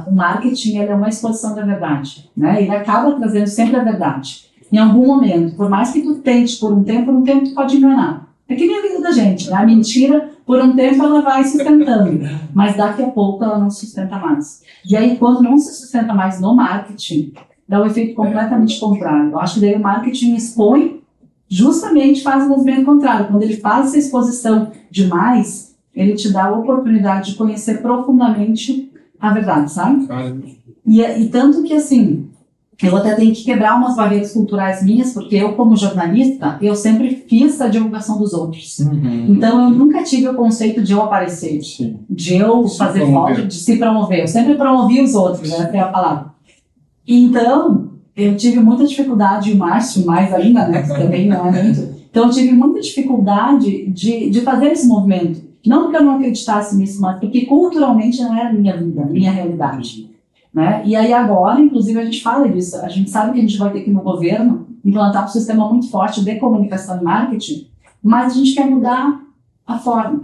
o marketing ele é uma exposição da verdade, né? Ele acaba trazendo sempre a verdade. Em algum momento, por mais que tu tente por um tempo tu pode enganar. É que nem a vida da gente, né? A mentira, por um tempo ela vai sustentando, mas daqui a pouco ela não sustenta mais. E aí, quando não se sustenta mais no marketing, dá um efeito completamente contrário. Eu acho que daí o marketing expõe, justamente faz o movimento contrário. Quando ele faz essa exposição demais, ele te dá a oportunidade de conhecer profundamente a verdade, sabe? E tanto que, assim, eu até tenho que quebrar umas barreiras culturais minhas, porque eu, como jornalista, eu sempre fiz a divulgação dos outros. Então, eu nunca tive o conceito de eu aparecer, de eu fazer foto, de se promover. Eu sempre promovi os outros, né? É a palavra. Então, eu tive muita dificuldade, e o Márcio mais ainda, né? Que também não é muito. Então, eu tive muita dificuldade de fazer esse movimento. Não porque eu não acreditasse nisso, mas porque culturalmente não era a minha vida, a minha realidade. Né? E aí agora, inclusive, a gente fala disso. A gente sabe que a gente vai ter que no governo implantar um sistema muito forte de comunicação e marketing mas a gente quer mudar a forma.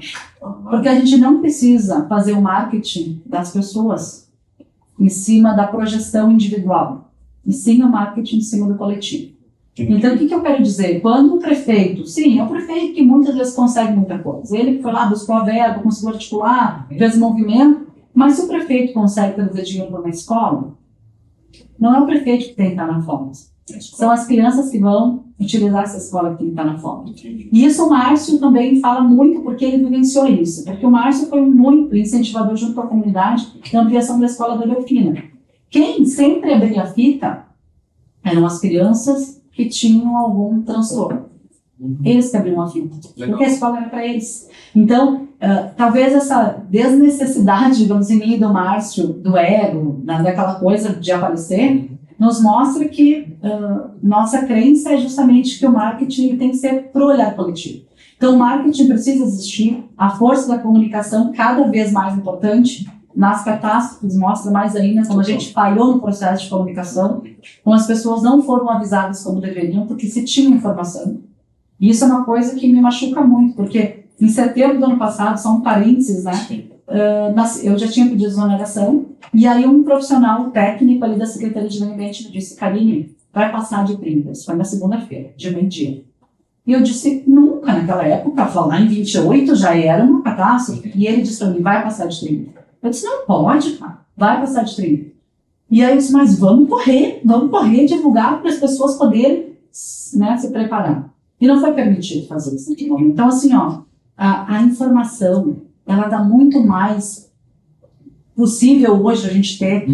Porque a gente não precisa fazer o marketing das pessoas em cima da projeção individual, e sim o marketing em cima do coletivo. Então, o que eu quero dizer? Quando o prefeito, sim, é o prefeito que muitas vezes consegue muita coisa. Ele que foi lá, buscou a verba, conseguiu articular, fez movimento, mas se o prefeito consegue trazer dinheiro para uma escola, não é o prefeito que tem que estar na fome. São as crianças que vão utilizar essa escola que tem que estar na fome. E isso o Márcio também fala muito, porque ele vivenciou isso. Porque o Márcio foi muito incentivador junto com a comunidade da ampliação da escola da Delfina. Quem sempre abria a fita eram as crianças que tinham algum transtorno. Eles que abriam a fita, porque a escola era para eles. Então, talvez essa desnecessidade, digamos assim, do Márcio, do ego, daquela coisa de aparecer, nos mostra que nossa crença é justamente que o marketing tem que ser para o olhar coletivo. Então, o marketing precisa existir, a força da comunicação cada vez mais importante. Nas catástrofes mostra mais ainda como a gente falhou no processo de comunicação, como as pessoas não foram avisadas como deveriam, porque se tinha informação. E isso é uma coisa que me machuca muito, porque em setembro do ano passado, só um parênteses, né? Eu já tinha pedido exoneração, e aí um profissional técnico ali da Secretaria de Meio Ambiente me disse: Karine, vai passar de 30. Isso foi na segunda-feira, de meio-dia. E eu disse: nunca, naquela época, falar em 28 já era uma catástrofe. E ele disse para mim: vai passar de 30. Eu disse: não pode, cara, vai passar de 30. E aí eu disse: mas vamos correr, divulgar para as pessoas poderem, né, se preparar. E não foi permitido fazer isso. Então, assim, ó, a informação, ela dá muito mais possível hoje a gente ter.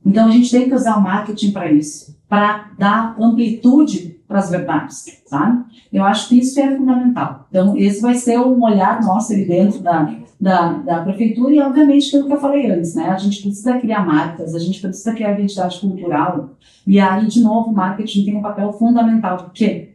Então, a gente tem que usar o marketing para isso, para dar amplitude para as verdades, sabe? Eu acho que isso é fundamental. Então, esse vai ser um olhar nosso ali dentro da prefeitura, e obviamente aquilo que eu falei antes, né? A gente precisa criar marcas, a gente precisa criar identidade cultural, e aí, de novo, o marketing tem um papel fundamental, porque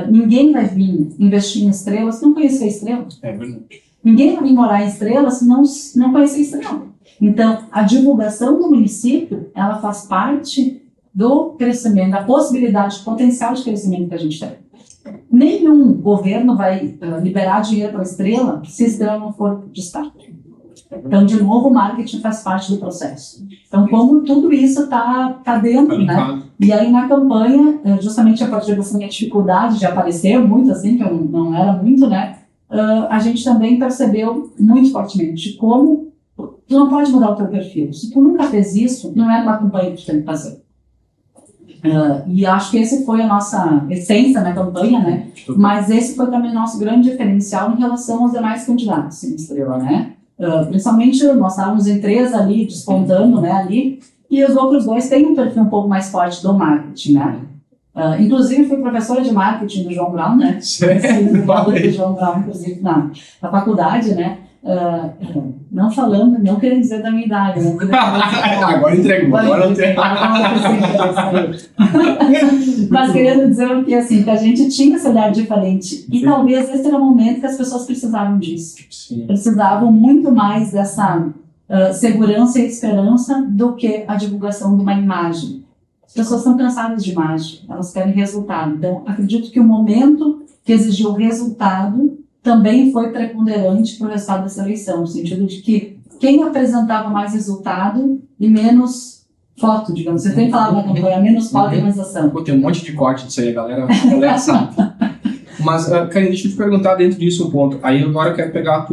ninguém vai vir investir em Estrela se não conhecer a Estrela. É verdade. Ninguém vai vir morar em Estrela se não conhecer a Estrela. Então, a divulgação do município, ela faz parte do crescimento, da possibilidade, do potencial de crescimento que a gente tem. Nenhum governo vai liberar dinheiro para a Estrela se a Estrela não for destaque. Então, de novo, o marketing faz parte do processo. Então, como tudo isso está dentro, né? E aí, na campanha, justamente a partir dessa minha dificuldade de aparecer muito, assim, que eu não era muito, né? A gente também percebeu muito fortemente como tu não pode mudar o teu perfil. Se tu nunca fez isso, não é uma campanha que tu tem que fazer. E acho que esse foi a nossa essência na campanha, né? Mas esse foi também o nosso grande diferencial em relação aos demais candidatos em Estrela, né? Principalmente nós estávamos em 3 ali, despontando, né, ali, e os outros 2 têm um perfil um pouco mais forte do marketing, né? Inclusive, fui professora de marketing do João Brown, né? Sim, do João Brown, inclusive, na faculdade, né? Não falando, não querendo dizer da minha idade, né? Agora entregou, Mas querendo dizer o que, assim, que a gente tinha esse olhar diferente. E talvez esse era o momento que as pessoas precisavam disso. Sim. Precisavam muito mais dessa segurança e esperança do que a divulgação de uma imagem. As pessoas estão cansadas de imagem, elas querem resultado. Então, acredito que o momento que exigiu resultado também foi preponderante para o resultado dessa eleição, no sentido de que quem apresentava mais resultado e menos foto, digamos. Você tem falado na campanha, menos foto e mais ação. Tem um monte de corte disso aí, a galera sabe. Mas, Karine, deixa eu te perguntar dentro disso um ponto. Aí agora eu quero pegar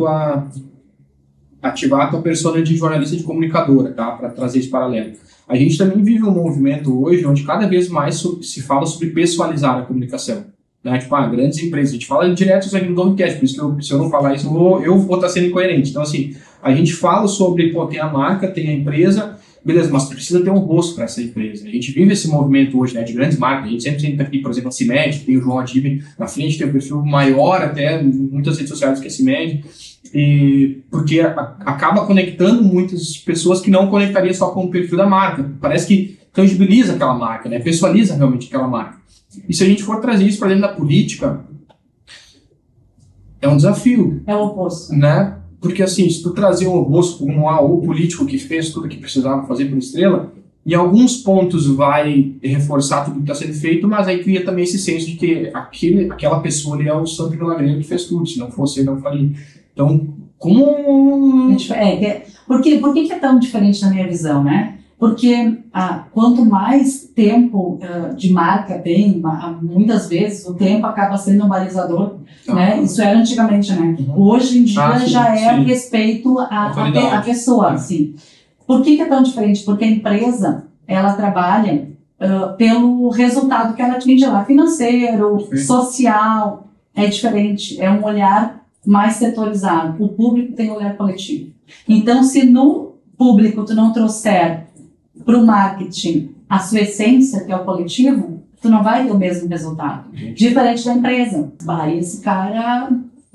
ativar a tua persona de jornalista e de comunicadora, tá? Para trazer esse paralelo. A gente também vive um movimento hoje onde cada vez mais se fala sobre pessoalizar a comunicação. Né? Tipo, grandes empresas. A gente fala direto aqui no Domcast, por isso que se eu não falar isso, eu vou estar sendo incoerente. Então, assim, a gente fala sobre, tem a marca, tem a empresa, beleza, mas precisa ter um rosto para essa empresa. A gente vive esse movimento hoje, né, de grandes marcas. A gente sempre tem aqui, por exemplo, a CIMED, tem o João Adive na frente, tem um perfil maior até, em muitas redes sociais que a CIMED, e porque acaba conectando muitas pessoas que não conectaria só com o perfil da marca. Parece que tangibiliza aquela marca, né, pessoaliza realmente aquela marca. E se a gente for trazer isso para dentro da política, é um desafio. É o oposto. Né? Porque assim, se tu trazer um oposto como o político que fez tudo que precisava fazer por Estrela, em alguns pontos vai reforçar tudo que está sendo feito, mas aí cria também esse senso de que aquela pessoa ali é o santo milagreiro que fez tudo, se não fosse ele, não faria. Então, como... Por que é tão diferente na minha visão, né? Porque quanto mais tempo de marca tem, muitas vezes o tempo acaba sendo um balizador, né? Isso era antigamente, né? Hoje em dia já é o respeito à pessoa, assim. Por que é tão diferente? Porque a empresa, ela trabalha pelo resultado que ela atinge lá, financeiro, social, é diferente, é um olhar mais setorizado. O público tem um olhar coletivo. Então, se no público tu não trouxer para o marketing a sua essência, que é o coletivo, tu não vai ter o mesmo resultado. Diferente da empresa. Esse cara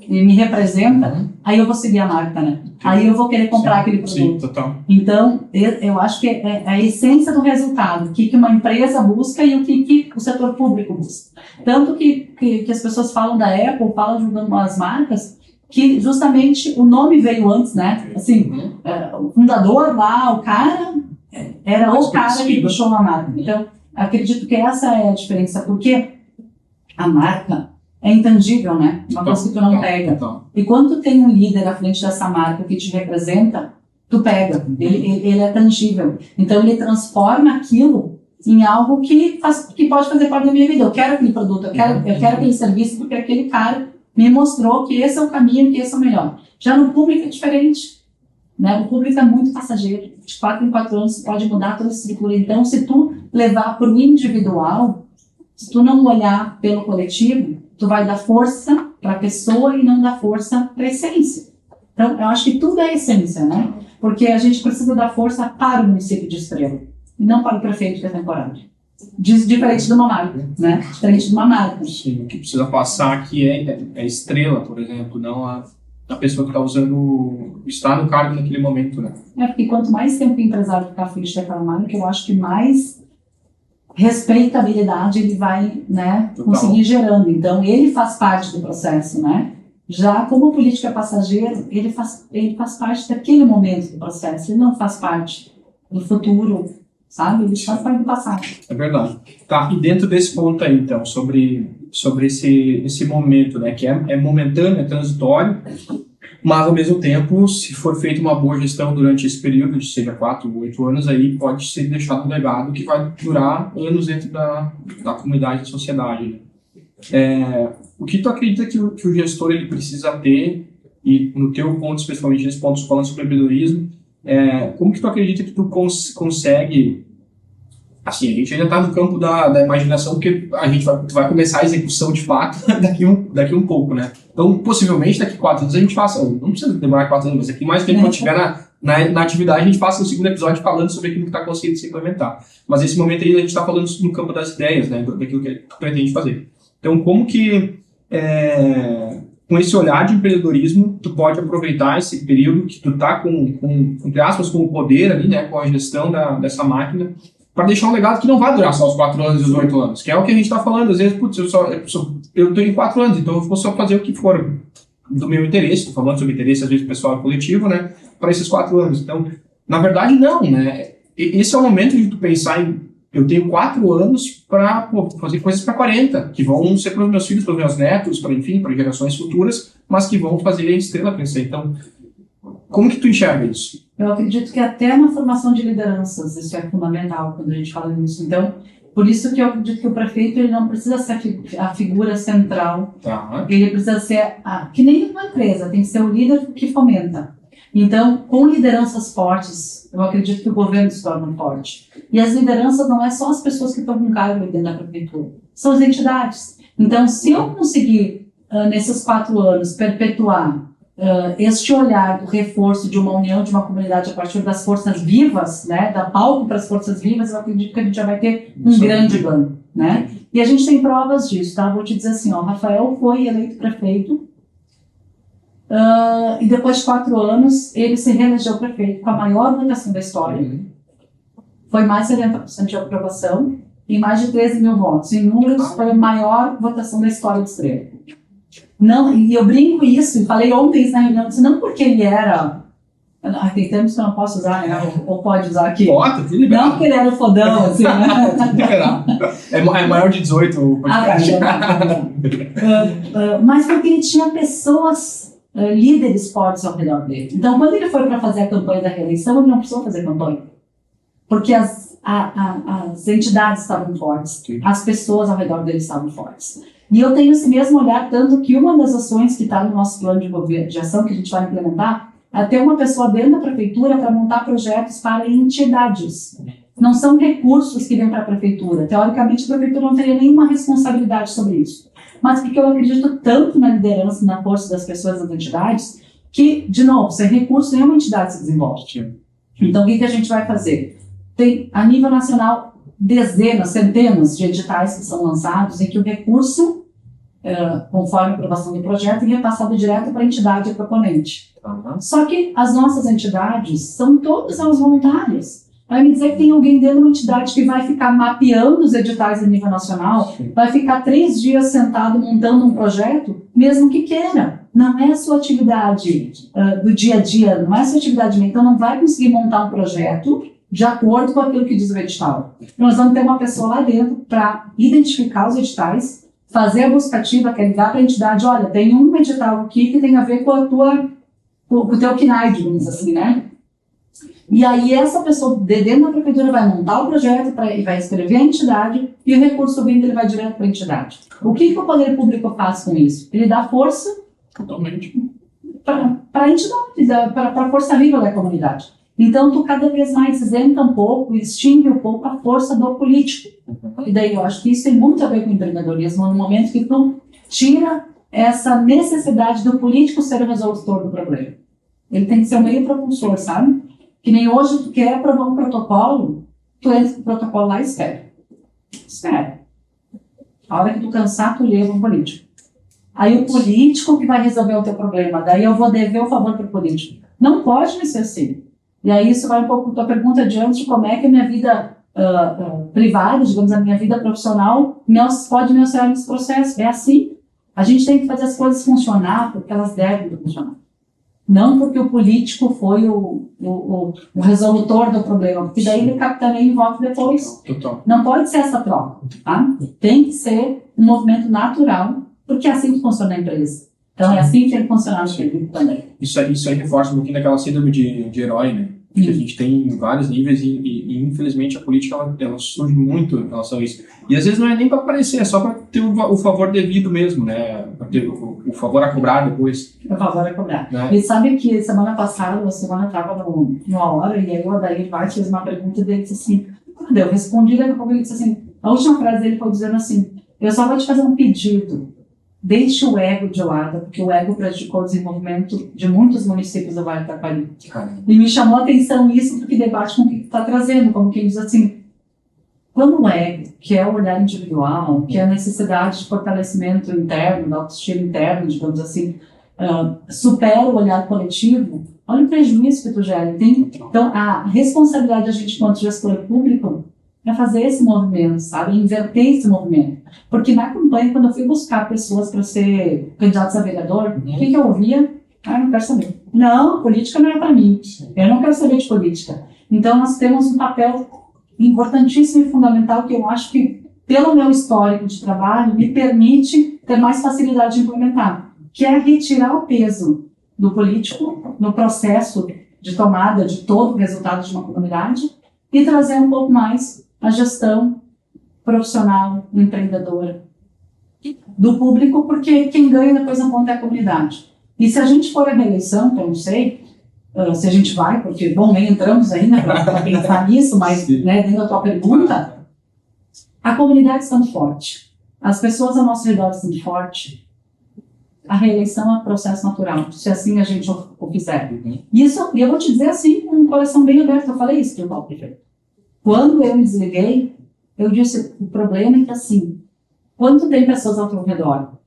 me representa, aí eu vou seguir a marca, né? Aí eu vou querer comprar aquele produto. Sim, total. Então, eu acho que é a essência do resultado, o que uma empresa busca e o que o setor público busca. Tanto que as pessoas falam da Apple, falam de algumas marcas, que justamente o nome veio antes, né? Assim, o fundador lá, o cara... Era o cara que puxou uma marca. Então, acredito que essa é a diferença, porque a marca é intangível, né? Uma coisa que tu não pega. E quando tu tem um líder à frente dessa marca que te representa, tu pega. Ele é tangível. Então, ele transforma aquilo em algo que pode fazer parte da minha vida. Eu quero aquele produto, eu quero aquele serviço, porque aquele cara me mostrou que esse é o caminho, que esse é o melhor. Já no público é diferente. Né? O público é muito passageiro, de 4 em 4 anos pode mudar toda a estrutura. Então, se tu levar para o individual, se tu não olhar pelo coletivo, tu vai dar força para a pessoa e não dar força para a essência. Então, eu acho que tudo é essência, né? Porque a gente precisa dar força para o município de Estrela, e não para o prefeito que é temporário. Diferente de uma marca, né? Diferente de uma marca. Sim, o que precisa passar aqui é Estrela, por exemplo, não a pessoa que está no cargo naquele momento, né? Porque quanto mais tempo o empresário ficar à frente daquela marca, eu acho que mais respeitabilidade ele vai, né, conseguir gerando. Então, ele faz parte do processo, né? Já como política passageiro, ele faz parte daquele momento do processo, ele não faz parte do futuro, sabe? Ele faz parte do passado. É verdade. Tá, e dentro desse ponto aí, então, sobre esse momento, né, que é momentâneo, é transitório, mas ao mesmo tempo, se for feita uma boa gestão durante esse período, seja 4 ou 8 anos, aí pode ser deixado um legado que vai durar anos dentro da comunidade, da sociedade. O que tu acredita que o gestor ele precisa ter, e no teu ponto, especialmente nesse ponto, falando sobre empreendedorismo, como que tu acredita que tu consegue... Assim, a gente ainda está no campo da imaginação, porque a gente vai começar a execução de fato daqui um pouco, né? Então, possivelmente, daqui 4 anos a gente faça, não precisa demorar 4 anos, mas daqui mais tempo, quando estiver na atividade, a gente faça um segundo episódio falando sobre aquilo que está conseguindo se implementar. Mas nesse momento aí a gente está falando no campo das ideias, né? Daquilo que tu pretende fazer. Então, como que, com esse olhar de empreendedorismo, tu pode aproveitar esse período que tu está entre aspas, com o poder ali, né? Com a gestão dessa máquina, para deixar um legado que não vai durar só os 4 anos e os 8 anos, que é o que a gente está falando. Às vezes, putz, eu estou em 4 anos, então eu vou só fazer o que for do meu interesse, estou falando sobre interesse, às vezes, pessoal e coletivo, né, para esses 4 anos. Então, na verdade, não, né, esse é o momento de tu pensar em, eu tenho 4 anos para fazer coisas para 40, que vão ser para os meus filhos, para os meus netos, para gerações futuras, mas que vão fazer a Estrela crescer. Então, como que tu enxerga isso? Eu acredito que até na formação de lideranças isso é fundamental quando a gente fala nisso. Então, por isso que eu acredito que o prefeito ele não precisa ser a figura central. Tá. Ele precisa ser, que nem uma empresa, tem que ser o líder que fomenta. Então, com lideranças fortes, eu acredito que o governo se torna forte. E as lideranças não é só as pessoas que estão com cargo dentro da prefeitura, são as entidades. Então, se eu conseguir, nesses 4 anos, perpetuar este olhar do reforço de uma união, de uma comunidade a partir das forças vivas, né, dar palco para as forças vivas, eu acredito que a gente já vai ter um grande ganho, né? E a gente tem provas disso, tá? Vou te dizer assim, Rafael foi eleito prefeito e depois de 4 anos ele se reelegeu prefeito com a maior votação da história. Foi mais de 70% de aprovação e mais de 13 mil votos. Em números, foi a maior votação da história do Estrela. Não, e eu brinco isso, e falei ontem isso na reunião, não porque ele era Tem termos que eu não posso usar, né? Ou pode usar aqui. Pode, tudo liberado. Não porque ele era fodão, assim, né? Tudo liberado. É maior de 18 o podcast. Mas porque ele tinha pessoas, líderes fortes ao redor dele. Então, quando ele foi para fazer a campanha da reeleição, ele não precisou fazer campanha. Porque as entidades estavam fortes, as pessoas ao redor dele estavam fortes. E eu tenho esse mesmo olhar, tanto que uma das ações que está no nosso plano de governo, de ação que a gente vai implementar, é ter uma pessoa dentro da prefeitura para montar projetos para entidades. Não são recursos que vêm para a prefeitura. Teoricamente, a prefeitura não teria nenhuma responsabilidade sobre isso. Mas porque eu acredito tanto na liderança e na força das pessoas das entidades, que, de novo, sem recurso, nenhuma entidade se desenvolve. Então, o que a gente vai fazer? Tem, a nível nacional, dezenas, centenas de editais que são lançados em que o recurso, conforme a aprovação do projeto, é repassado direto para a entidade proponente. Só que as nossas entidades são todas elas voluntárias. Vai me dizer que tem alguém dentro de uma entidade que vai ficar mapeando os editais a nível nacional, vai ficar 3 dias sentado montando um projeto, mesmo que queira. Não é a sua atividade do dia a dia, não é a sua atividade, então não vai conseguir montar um projeto de acordo com aquilo que diz o edital. Nós vamos ter uma pessoa lá dentro para identificar os editais, fazer a buscativa, que é ligar para a entidade, olha, tem um edital aqui que tem a ver com o teu KNAI, digamos assim, né? E aí essa pessoa dentro da prefeitura vai montar o projeto e vai escrever a entidade e o recurso vindo ele vai direto para a entidade. O que o poder público faz com isso? Ele dá força para a entidade, para a força viva da comunidade. Então, tu cada vez mais isenta um pouco, extingue um pouco a força do político. E daí eu acho que isso tem muito a ver com o empreendedorismo, no momento que tu tira essa necessidade do político ser o resolutor do problema. Ele tem que ser o meio propulsor, sabe? Que nem hoje tu quer aprovar um protocolo, tu entra com o protocolo lá e espera. Espera. A hora que tu cansar, tu leva um político. Aí o político que vai resolver o teu problema, daí eu vou dever o favor para o político. Não pode ser assim. E aí isso vai um pouco da tua pergunta de antes, de como é que a minha vida privada, digamos, a minha vida profissional, pode me auxiliar nesse processo. É assim. A gente tem que fazer as coisas funcionar porque elas devem funcionar. Não porque o político foi o resolutor do problema, porque daí ele capitaneia e voto depois. Total. Não pode ser essa troca, tá? Tem que ser um movimento natural, porque é assim que funciona a empresa. Então é assim que tem que funcionar no serviço também. Isso aí reforça um pouquinho daquela síndrome de herói, né? Que a gente tem em vários níveis e infelizmente a política ela surge muito em relação a isso. E às vezes não é nem para aparecer, é só para ter o favor devido mesmo, né? Para ter o favor a cobrar depois. O favor a cobrar. Né? E sabe que semana passada, uma semana estava numa hora e aí o Adair Vaz fez uma pergunta dele disse assim, eu respondi, daqui a pouco ele disse assim, a última frase dele foi dizendo assim, eu só vou te fazer um pedido. Deixe o ego de lado, porque o ego prejudicou o desenvolvimento de muitos municípios do Vale do Taquari. E me chamou a atenção isso, porque debate com o que está trazendo, como quem diz assim, quando o ego, que é o olhar individual, que é a necessidade de fortalecimento interno, da autoestima interna, digamos assim, supera o olhar coletivo, olha o prejuízo que tu gera. Então, a responsabilidade da gente, enquanto gestor público, é fazer esse movimento, sabe? Inverter esse movimento. Porque na campanha, quando eu fui buscar pessoas para ser candidatos a vereador, o que eu ouvia? Eu não quero saber. Não, política não é para mim. Eu não quero saber de política. Então, nós temos um papel importantíssimo e fundamental que eu acho que, pelo meu histórico de trabalho, me permite ter mais facilidade de implementar, que é retirar o peso do político no processo de tomada de todo o resultado de uma comunidade e trazer um pouco mais a gestão profissional, empreendedora do público, porque quem ganha depois na ponta é a comunidade. E se a gente for à reeleição, que eu não sei se a gente vai, porque, bom, nem entramos ainda para pensar nisso, mas né, dentro da tua pergunta, a comunidade estando forte, as pessoas ao nosso redor estando forte, a reeleição é um processo natural, se assim a gente o fizer. Isso, e eu vou te dizer assim, com um coração bem aberto, eu falei isso para o Paulo Prefeito. Quando eu me desliguei, eu disse, o problema é que assim, quando tu tem pessoas ao teu redor,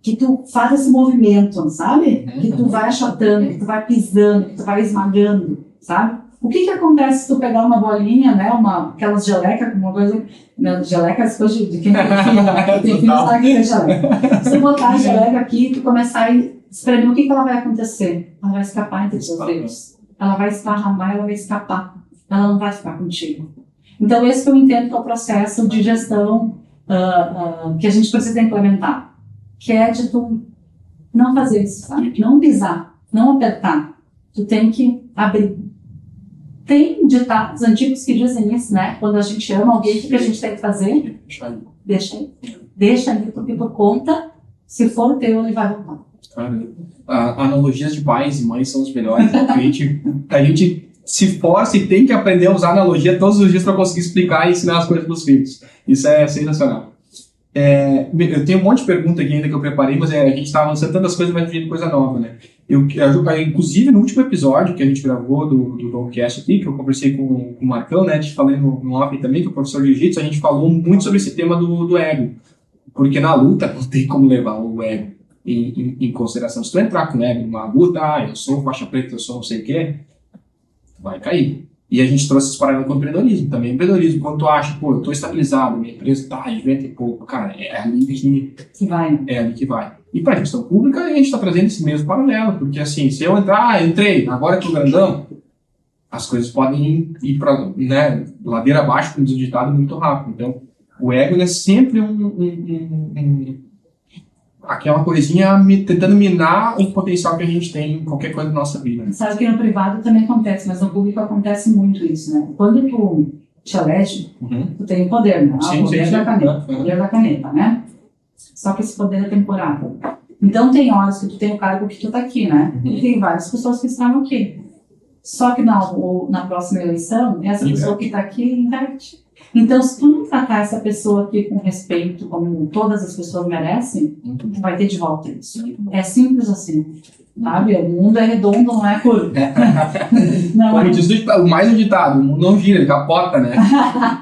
que tu faz esse movimento, sabe? Que tu vai achatando, que tu vai pisando, que tu vai esmagando, sabe? O que acontece se tu pegar uma bolinha, né, aquelas gelecas, uma coisa, né, geleca é as coisas de quem tem filho, né? Tem filho sabe que é geleca. Se tu botar a geleca aqui, tu começar a ir Espreme, o que ela vai acontecer? Ela vai escapar entre os seus dedos. Ela vai esparramar, ela vai escapar. Ela não vai ficar contigo. Então, esse que eu entendo que é o processo de gestão que a gente precisa implementar. Que é de tu não fazer isso, sabe? Não pisar, não apertar. Tu tem que abrir. Tem ditados antigos que dizem isso, né? Quando a gente ama alguém, o que a gente tem que fazer? Deixa aí. Deixa ali, porque por conta, se for o teu, ele vai voltar. Analogias de pais e mães são os melhores. A gente se força e tem que aprender a usar analogia todos os dias para conseguir explicar e ensinar as coisas para os filhos. Isso é sensacional. Eu tenho um monte de pergunta aqui ainda que eu preparei, mas a gente está avançando tantas coisas, vai vindo coisa nova, né? Inclusive, no último episódio que a gente gravou do Domcast aqui, que eu conversei com o Marcão, né? Te falei no off também, que é o professor de jiu-jitsu, a gente falou muito sobre esse tema do ego. Porque na luta não tem como levar o ego em consideração. Se tu entrar com o ego numa luta, eu sou faixa preta, eu sou não sei o quê, vai cair. E a gente trouxe esse paralelo com o empreendedorismo também. Empreendedorismo, quando tu acha, eu tô estabilizado, minha empresa tá de vento e pouco, cara, é ali que vai. É ali que vai. E para a gestão pública, a gente está trazendo esse mesmo paralelo, porque assim, se eu entrar, entrei, agora que o grandão, as coisas podem ir para, né, ladeira abaixo, como diz o ditado, muito rápido. Então, o ego é sempre aquela coisinha tentando minar o potencial que a gente tem em qualquer coisa da nossa vida. Sabe que no privado também acontece, mas no público acontece muito isso, né? Quando tu te elege, tu tem o poder, né? O poder da caneta. O poder da caneta, né? Só que esse poder é temporário. Então tem horas que tu tem o cargo que tu tá aqui, né? E tem várias pessoas que estavam aqui. Só que na próxima eleição, essa pessoa que tá aqui inverte. Então, se tu não tratar essa pessoa aqui com respeito, como todas as pessoas merecem, tu vai ter de volta isso. É simples assim, sabe? O mundo é redondo, não é curvo. Não, como diz o ditado, o mundo não gira, ele capota, né?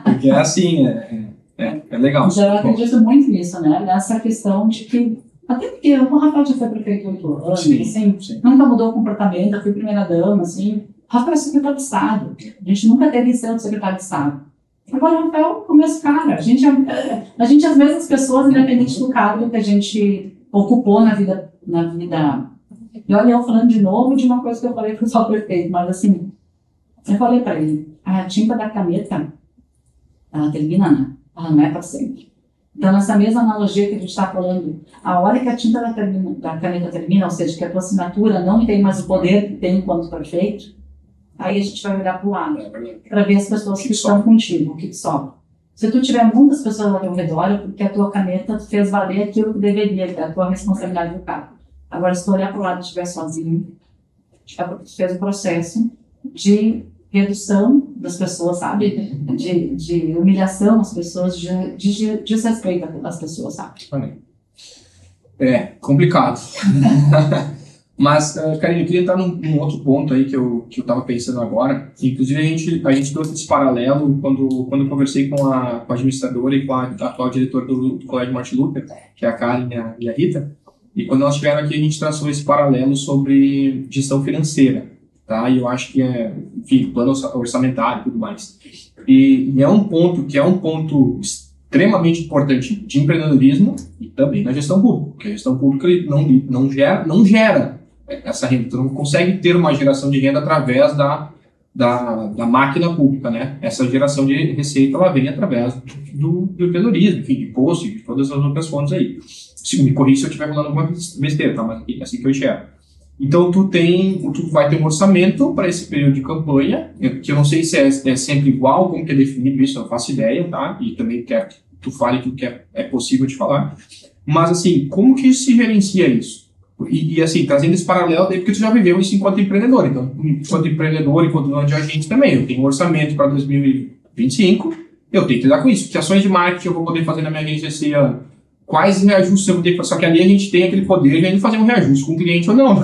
Porque é assim, é legal. Então, eu acredito muito nisso, né? Nessa questão de que, até porque o Rafael já foi prefeito 8 anos, assim, nunca mudou o comportamento, eu fui primeira-dama, assim. O Rafael é secretário de Estado. A gente nunca teve sido secretário de Estado. Agora, o Rafael, como esse cara, a gente é as mesmas pessoas, independente do cargo que a gente ocupou na vida. E olha, eu falando de novo de uma coisa que eu falei para o seu prefeito, mas assim, eu falei para ele, a tinta da caneta, ela termina, né? Ela não é para sempre. Então, nessa mesma analogia que a gente está falando, a hora que a tinta da caneta termina, ou seja, que a tua assinatura não tem mais o poder que tem enquanto prefeito, aí a gente vai olhar para o lado, para ver as pessoas que estão contigo, o que sobra. Se tu tiver muitas pessoas ao teu redor, é porque a tua caneta fez valer aquilo que deveria, que é a tua responsabilidade do cargo. Agora, se tu olhar para o lado e estiver sozinho, tu fez um processo de redução das pessoas, sabe? De humilhação às pessoas, de desrespeito às pessoas, sabe? É complicado. Mas, Karine, eu queria entrar num outro ponto aí que eu estava pensando agora. Inclusive, a gente trouxe esse paralelo quando eu conversei com a administradora e com a atual diretora do Colégio Martin Luther, que é a Karen e a Rita. E quando elas estiveram aqui, a gente traçou esse paralelo sobre gestão financeira, tá? E eu acho que enfim, plano orçamentário e tudo mais. E é um ponto extremamente importante de empreendedorismo e também na gestão pública, porque a gestão pública não gera essa renda. Tu não consegue ter uma geração de renda através da máquina pública, né? Essa geração de receita, ela vem através do empreendedorismo, enfim, de imposto e de todas as outras fontes aí. Me corrija se eu estiver falando alguma besteira, tá? Mas é assim que eu enxergo. Então, tu vai ter um orçamento para esse período de campanha, que eu não sei se é sempre igual, como que é definido isso, eu não faço ideia, tá? E também quero que tu fale aquilo que é possível de falar. Mas, assim, como que se gerencia isso? E assim, trazendo esse paralelo daí, porque tu já viveu isso enquanto empreendedor. Então, enquanto empreendedor, enquanto dono de agente também, eu tenho um orçamento para 2025, eu tenho que lidar com isso. Que ações de marketing eu vou poder fazer na minha agência esse ano? Quais reajustes eu vou ter que fazer? Só que ali a gente tem aquele poder de fazer um reajuste com o cliente ou não.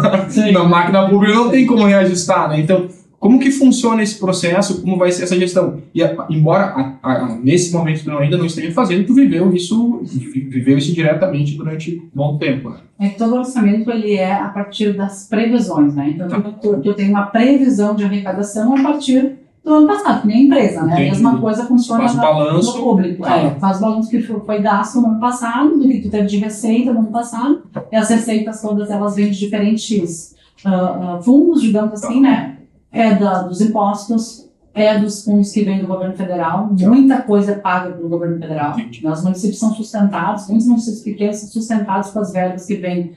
Na máquina pública não tem como reajustar, né? Então, como que funciona esse processo? Como vai ser essa gestão? E embora nesse momento tu ainda não esteja fazendo, tu viveu isso diretamente durante um bom tempo, né? É que todo orçamento ele é a partir das previsões, né? Então, tu tem uma previsão de arrecadação a partir do ano passado, que nem a empresa, né? Entendi. A mesma coisa funciona Faz o balanço. no público. Faz o balanço que foi gasto no ano passado, do que tu teve de receita no ano passado, e as receitas todas elas vêm de diferentes fundos, digamos assim, né? Dos impostos, dos fundos que vêm do governo federal, muita coisa é paga pelo governo federal. Os municípios são sustentados, muitos municípios pequenos são sustentados com as verbas que vêm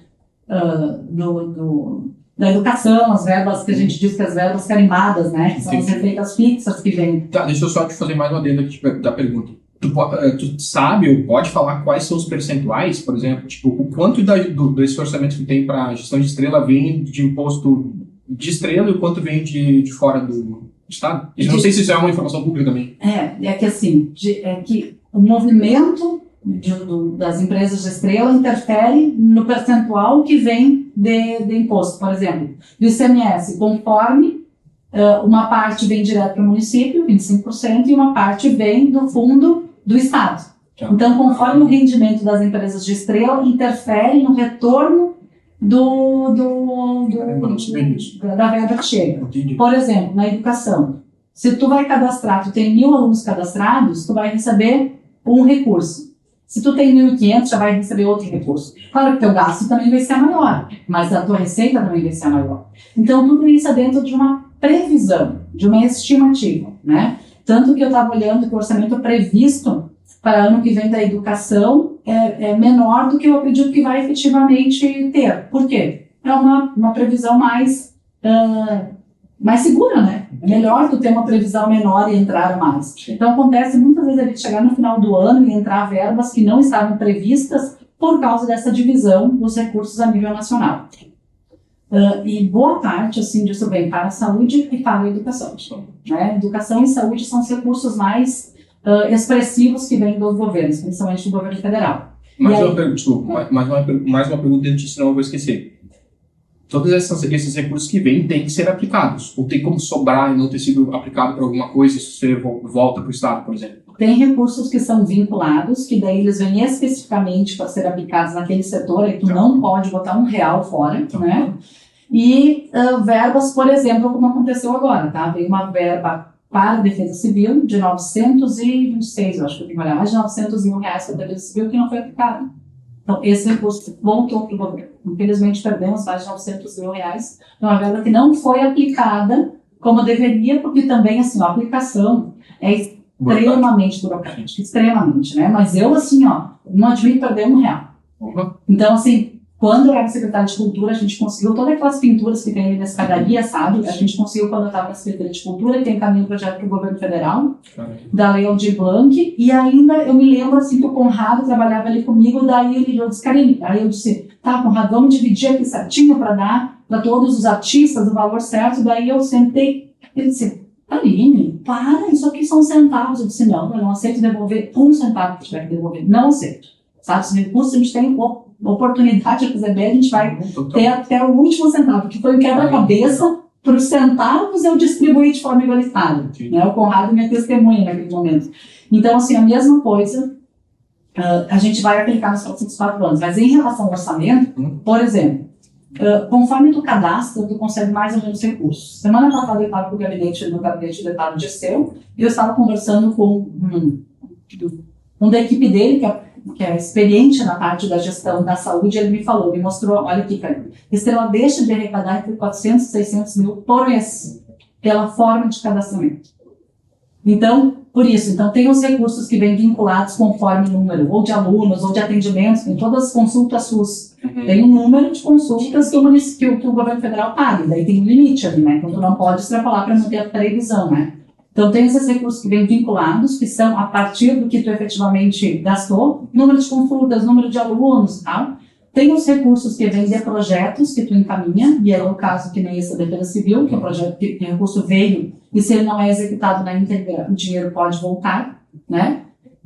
da educação, as verbas que a gente diz que as verbas carimbadas, né? Que são as receitas fixas que vêm. Tá, deixa eu só te fazer mais uma adendo aqui da pergunta. Tu sabe ou pode falar quais são os percentuais, por exemplo, tipo, o quanto desse orçamento que tem para gestão de estrela vem de imposto de estrela e o quanto vem de fora do estado? Eu não sei se isso é uma informação pública também. É que assim, que o movimento das empresas de estrela interfere no percentual que vem de imposto, por exemplo, do ICMS, conforme uma parte vem direto para o município, 25%, e uma parte vem do fundo do Estado. Então, conforme o rendimento das empresas de estrela, interfere no retorno da verba que chega. Por exemplo, na educação, se tu vai cadastrar, tu tem 1.000 alunos cadastrados, tu vai receber um recurso. Se tu tem 1.500, já vai receber outro recurso. Claro que teu gasto também vai ser maior, mas a tua receita também vai ser maior. Então, tudo isso é dentro de uma previsão, de uma estimativa, né? Tanto que eu estava olhando que o orçamento previsto para ano que vem da educação é menor do que eu acredito que vai efetivamente ter. Por quê? É uma previsão mais segura, né? É melhor tu ter uma previsão menor e entrar mais. Então, acontece muitas vezes a gente chegar no final do ano e entrar verbas que não estavam previstas por causa dessa divisão dos recursos a nível nacional. E boa parte, assim, disso vem para a saúde e para a educação. Né? Educação e saúde são os recursos mais expressivos que vêm dos governos, principalmente do governo federal. Mais uma pergunta antes, senão eu vou esquecer. Todos esses recursos que vêm têm que ser aplicados? Ou tem como sobrar e não ter sido aplicado para alguma coisa e isso você volta para o Estado, por exemplo? Tem recursos que são vinculados, que daí eles vêm especificamente para ser aplicados naquele setor, aí tu não pode botar R$1 fora, né? E verbas, por exemplo, como aconteceu agora, tá? Veio uma verba para a Defesa Civil de 926, eu acho que eu tenho que olhar, mais de R$900 mil para a Defesa Civil que não foi aplicado. Então, esse recurso voltou para o governo. Infelizmente, perdemos mais de R$900 mil. É uma verba que não foi aplicada como deveria, porque também, assim, a aplicação é extremamente burocrática, extremamente, né? Mas eu, assim, não admito perder R$1. Então, assim, quando eu era secretária de Cultura, a gente conseguiu todas aquelas pinturas que tem ali na escadaria, sabe? A gente conseguiu quando eu estava na Secretaria de Cultura, e tem caminho projeto para o governo federal, da Lei Aldir Blanc, e ainda eu me lembro, assim, que o Conrado trabalhava ali comigo, daí ele disse, Karine, aí eu disse, tá, Conrado, vamos dividir aqui certinho para dar para todos os artistas o valor certo, daí eu sentei, ele disse, Karine, para, isso aqui são centavos. Eu disse, não, eu não aceito devolver R$1 que tiver que devolver, não aceito. Sabe, os recursos a gente tem oportunidade de receber, a gente vai ter até o último centavo, que foi um quebra-cabeça para os centavos eu distribuir de forma igualitária. Né? O Conrado me testemunha naquele momento. Então, assim, a mesma coisa a gente vai aplicar nos próximos 4 anos. Mas em relação ao orçamento, por exemplo, conforme tu cadastra, tu consegue mais ou menos recursos. Semana passada eu estava no gabinete do deputado Dirceu e eu estava conversando com um da equipe dele, que é experiente na parte da gestão da saúde. Ele me falou, me mostrou, olha aqui, cara, Estrela deixa de arrecadar entre 400 e 600 mil por mês, pela forma de cadastramento. Então, por isso, então tem os recursos que vêm vinculados conforme o número, ou de alunos, ou de atendimentos, em todas as consultas SUS. Tem um número de consultas que o governo federal paga, daí tem um limite ali, né? Então tu não pode extrapolar para manter a previsão, né? Então, tem esses recursos que vêm vinculados, que são a partir do que tu efetivamente gastou, número de consultas, número de alunos e tal. Tem os recursos que vêm de projetos que tu encaminha, e é o caso que nem esse da Defesa Civil, que é o projeto que o recurso veio, e se ele não é executado na íntegra, o dinheiro pode voltar, né?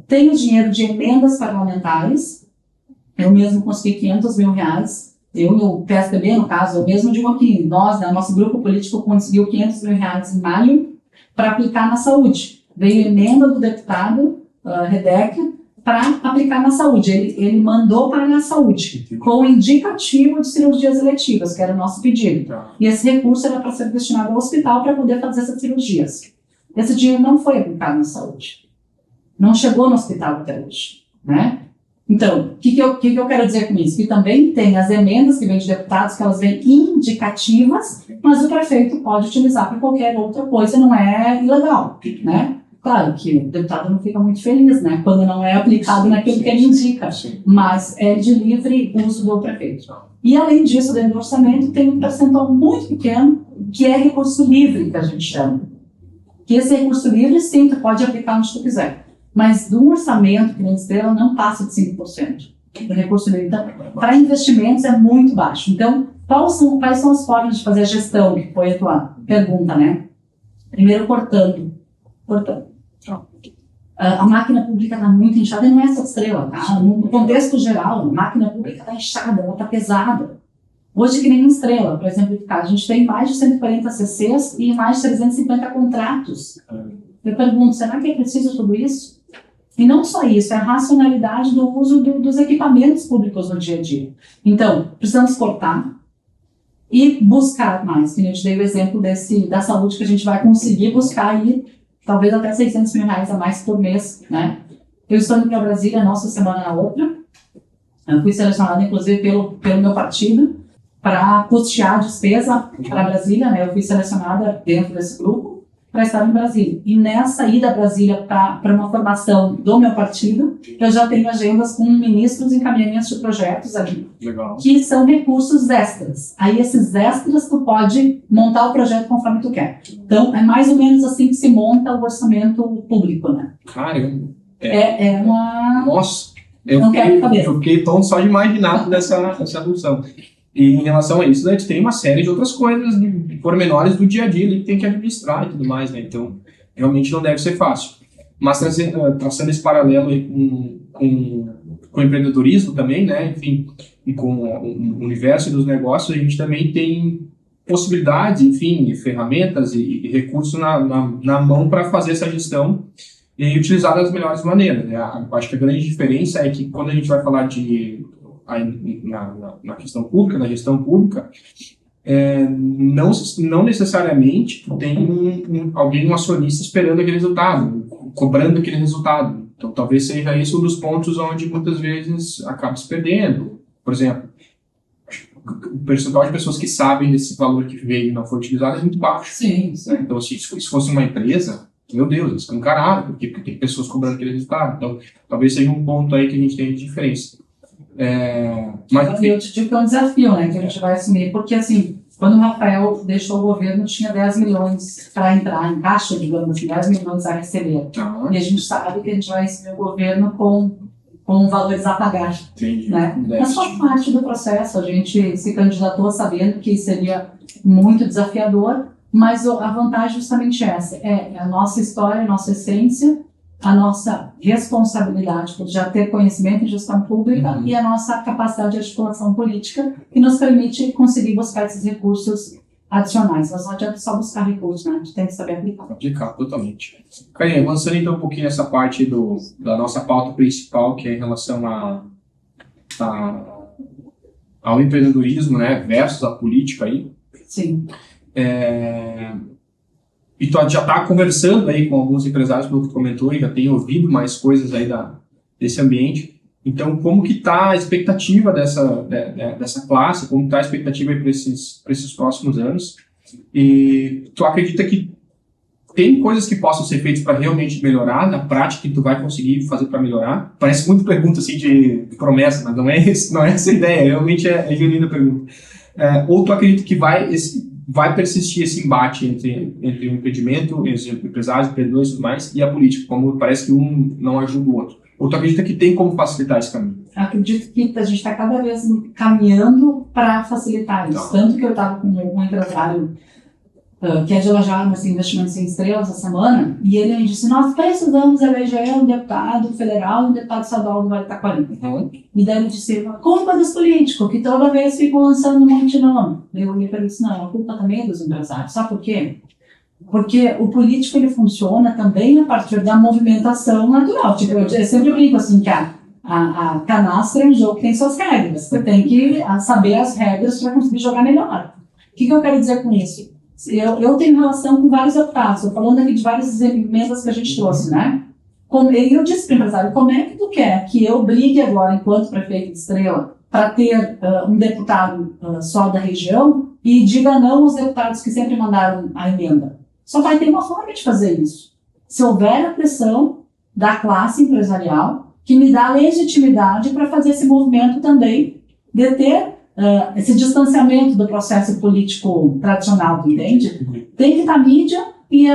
Tem o dinheiro de emendas parlamentares, eu mesmo consegui R$500 mil, eu e o PSDB, no caso, eu mesmo digo aqui, nós, né, nosso grupo político conseguiu R$500 mil em maio, para aplicar na saúde. Veio emenda do deputado Redec para aplicar na saúde. Ele mandou para a saúde, com o indicativo de cirurgias eletivas, que era o nosso pedido. E esse recurso era para ser destinado ao hospital para poder fazer essas cirurgias. esse dinheiro não foi aplicado na saúde. Não chegou no hospital até hoje, né? Então, o que eu quero dizer com isso? Que também tem as emendas que vêm de deputados, que elas vêm indicativas, mas o prefeito pode utilizar para qualquer outra coisa, não é ilegal, né? Claro que o deputado não fica muito feliz, né? Quando não é aplicado naquilo que ele indica, mas é de livre uso do prefeito. E além disso, dentro do orçamento, tem um percentual muito pequeno, que é recurso livre, que a gente chama. Que esse recurso livre, sim, tu pode aplicar onde tu quiser. Mas do orçamento que nem Estrela não passa de 5% do recurso livre. Então, para investimentos é muito baixo. Então, quais são as formas de fazer a gestão, que foi a tua pergunta, né? Primeiro, cortando. A máquina pública está muito inchada, e não é só Estrela, tá? No contexto geral, a máquina pública está inchada, ela está pesada. Hoje, que nem Estrela, por exemplificar, a gente tem mais de 140 CCs e mais de 350 contratos. Eu pergunto, será que é preciso tudo isso? E não só isso, é a racionalidade do uso dos equipamentos públicos no dia a dia. Então, precisamos cortar e buscar mais. Que eu te dei o exemplo da saúde, que a gente vai conseguir buscar aí, talvez até R$600 mil a mais por mês, né? Eu estou indo para Brasília, nossa semana na outra. Eu fui selecionada, inclusive, pelo meu partido para custear a despesa para Brasília, né? Eu fui selecionada dentro desse grupo para estar em Brasília. E nessa ida a Brasília para uma formação do meu partido, eu já tenho agendas com ministros e encaminhamentos de projetos ali. Legal. Que são recursos extras. Aí esses extras tu pode montar o projeto conforme tu quer. Então é mais ou menos assim que se monta o orçamento público, né? Caramba. É uma... Nossa, Não quero saber. eu fiquei tão só de imaginar essa função. E em relação a isso, a gente tem uma série de outras coisas, de pormenores do dia a dia ali que tem que administrar e tudo mais, né? Então, realmente não deve ser fácil. Mas traçando esse paralelo aí com o empreendedorismo também, né? Enfim, e com o universo dos negócios, a gente também tem possibilidades, enfim, ferramentas e recursos na mão para fazer essa gestão e utilizar das melhores maneiras, né? Acho que a grande diferença é que quando a gente vai falar na questão pública, na gestão pública, não necessariamente tem alguém, um acionista esperando aquele resultado, cobrando aquele resultado. Então, talvez seja esse um dos pontos onde muitas vezes acaba se perdendo. Por exemplo, o percentual de pessoas que sabem desse valor que veio e não foi utilizado é muito baixo. Sim. Né? Então, se isso fosse uma empresa, meu Deus, eles ficam encarados, porque tem pessoas cobrando aquele resultado. Então, talvez seja um ponto aí que a gente tem de diferença. Mas eu te digo que é um desafio, né, que a gente vai assumir, porque assim, quando o Rafael deixou o governo, tinha 10 milhões para entrar em caixa, digamos assim, 10 milhões a receber. E a gente sabe que a gente vai assumir o governo com valores a pagar, né? Mas faz parte do processo, a gente se candidatou sabendo que seria muito desafiador, mas a vantagem justamente essa, é a nossa história, a nossa essência, a nossa responsabilidade por já ter conhecimento em gestão pública e a nossa capacidade de articulação política que nos permite conseguir buscar esses recursos adicionais. Mas não adianta só buscar recursos, né? A gente tem que saber aplicar. Aplicar, totalmente. Karine, avançando então um pouquinho nessa parte da nossa pauta principal, que é em relação ao empreendedorismo, né, versus a política aí. Sim. E tu já está conversando aí com alguns empresários, pelo que tu comentou, e já tem ouvido mais coisas aí desse ambiente. Então, como que está a expectativa dessa classe? Como está a expectativa para esses próximos anos? E tu acredita que tem coisas que possam ser feitas para realmente melhorar, na prática, que tu vai conseguir fazer para melhorar? Parece muito pergunta assim de promessa, mas não é essa a ideia, realmente é genuína a pergunta. Ou tu acredita que vai persistir esse embate entre o empreendimento, empresários, empreendedores e tudo mais, e a política, como parece que um não ajuda o outro? Ou tu acredita que tem como facilitar esse caminho? Acredito que a gente está cada vez caminhando para facilitar isso. Tanto que eu estava com um empresário que é de alojar nos investimentos em Estrelas essa semana, e ele me disse, nós precisamos eleger um deputado federal e um deputado estadual do Vale do Taquari. E daí ele disse, culpa dos políticos, que toda vez ficam lançando um monte de nome. Eu olhei para ele e disse, não, a culpa também é dos empresários. Sabe por quê? Porque o político ele funciona também a partir da movimentação natural. Tipo, eu sempre brinco assim, que a canastra é um jogo que tem suas regras. Você tem que saber as regras para conseguir jogar melhor. O que eu quero dizer com isso? eu tenho relação com vários deputados, estou falando aqui de várias emendas que a gente trouxe, né? E eu disse para o empresário, como é que tu quer que eu brigue agora, enquanto prefeito de Estrela, para ter um deputado só da região e diga não aos deputados que sempre mandaram a emenda? Só vai ter uma forma de fazer isso. Se houver a pressão da classe empresarial, que me dá legitimidade para fazer esse movimento também, de ter esse distanciamento do processo político tradicional, entende? Tem que estar a mídia e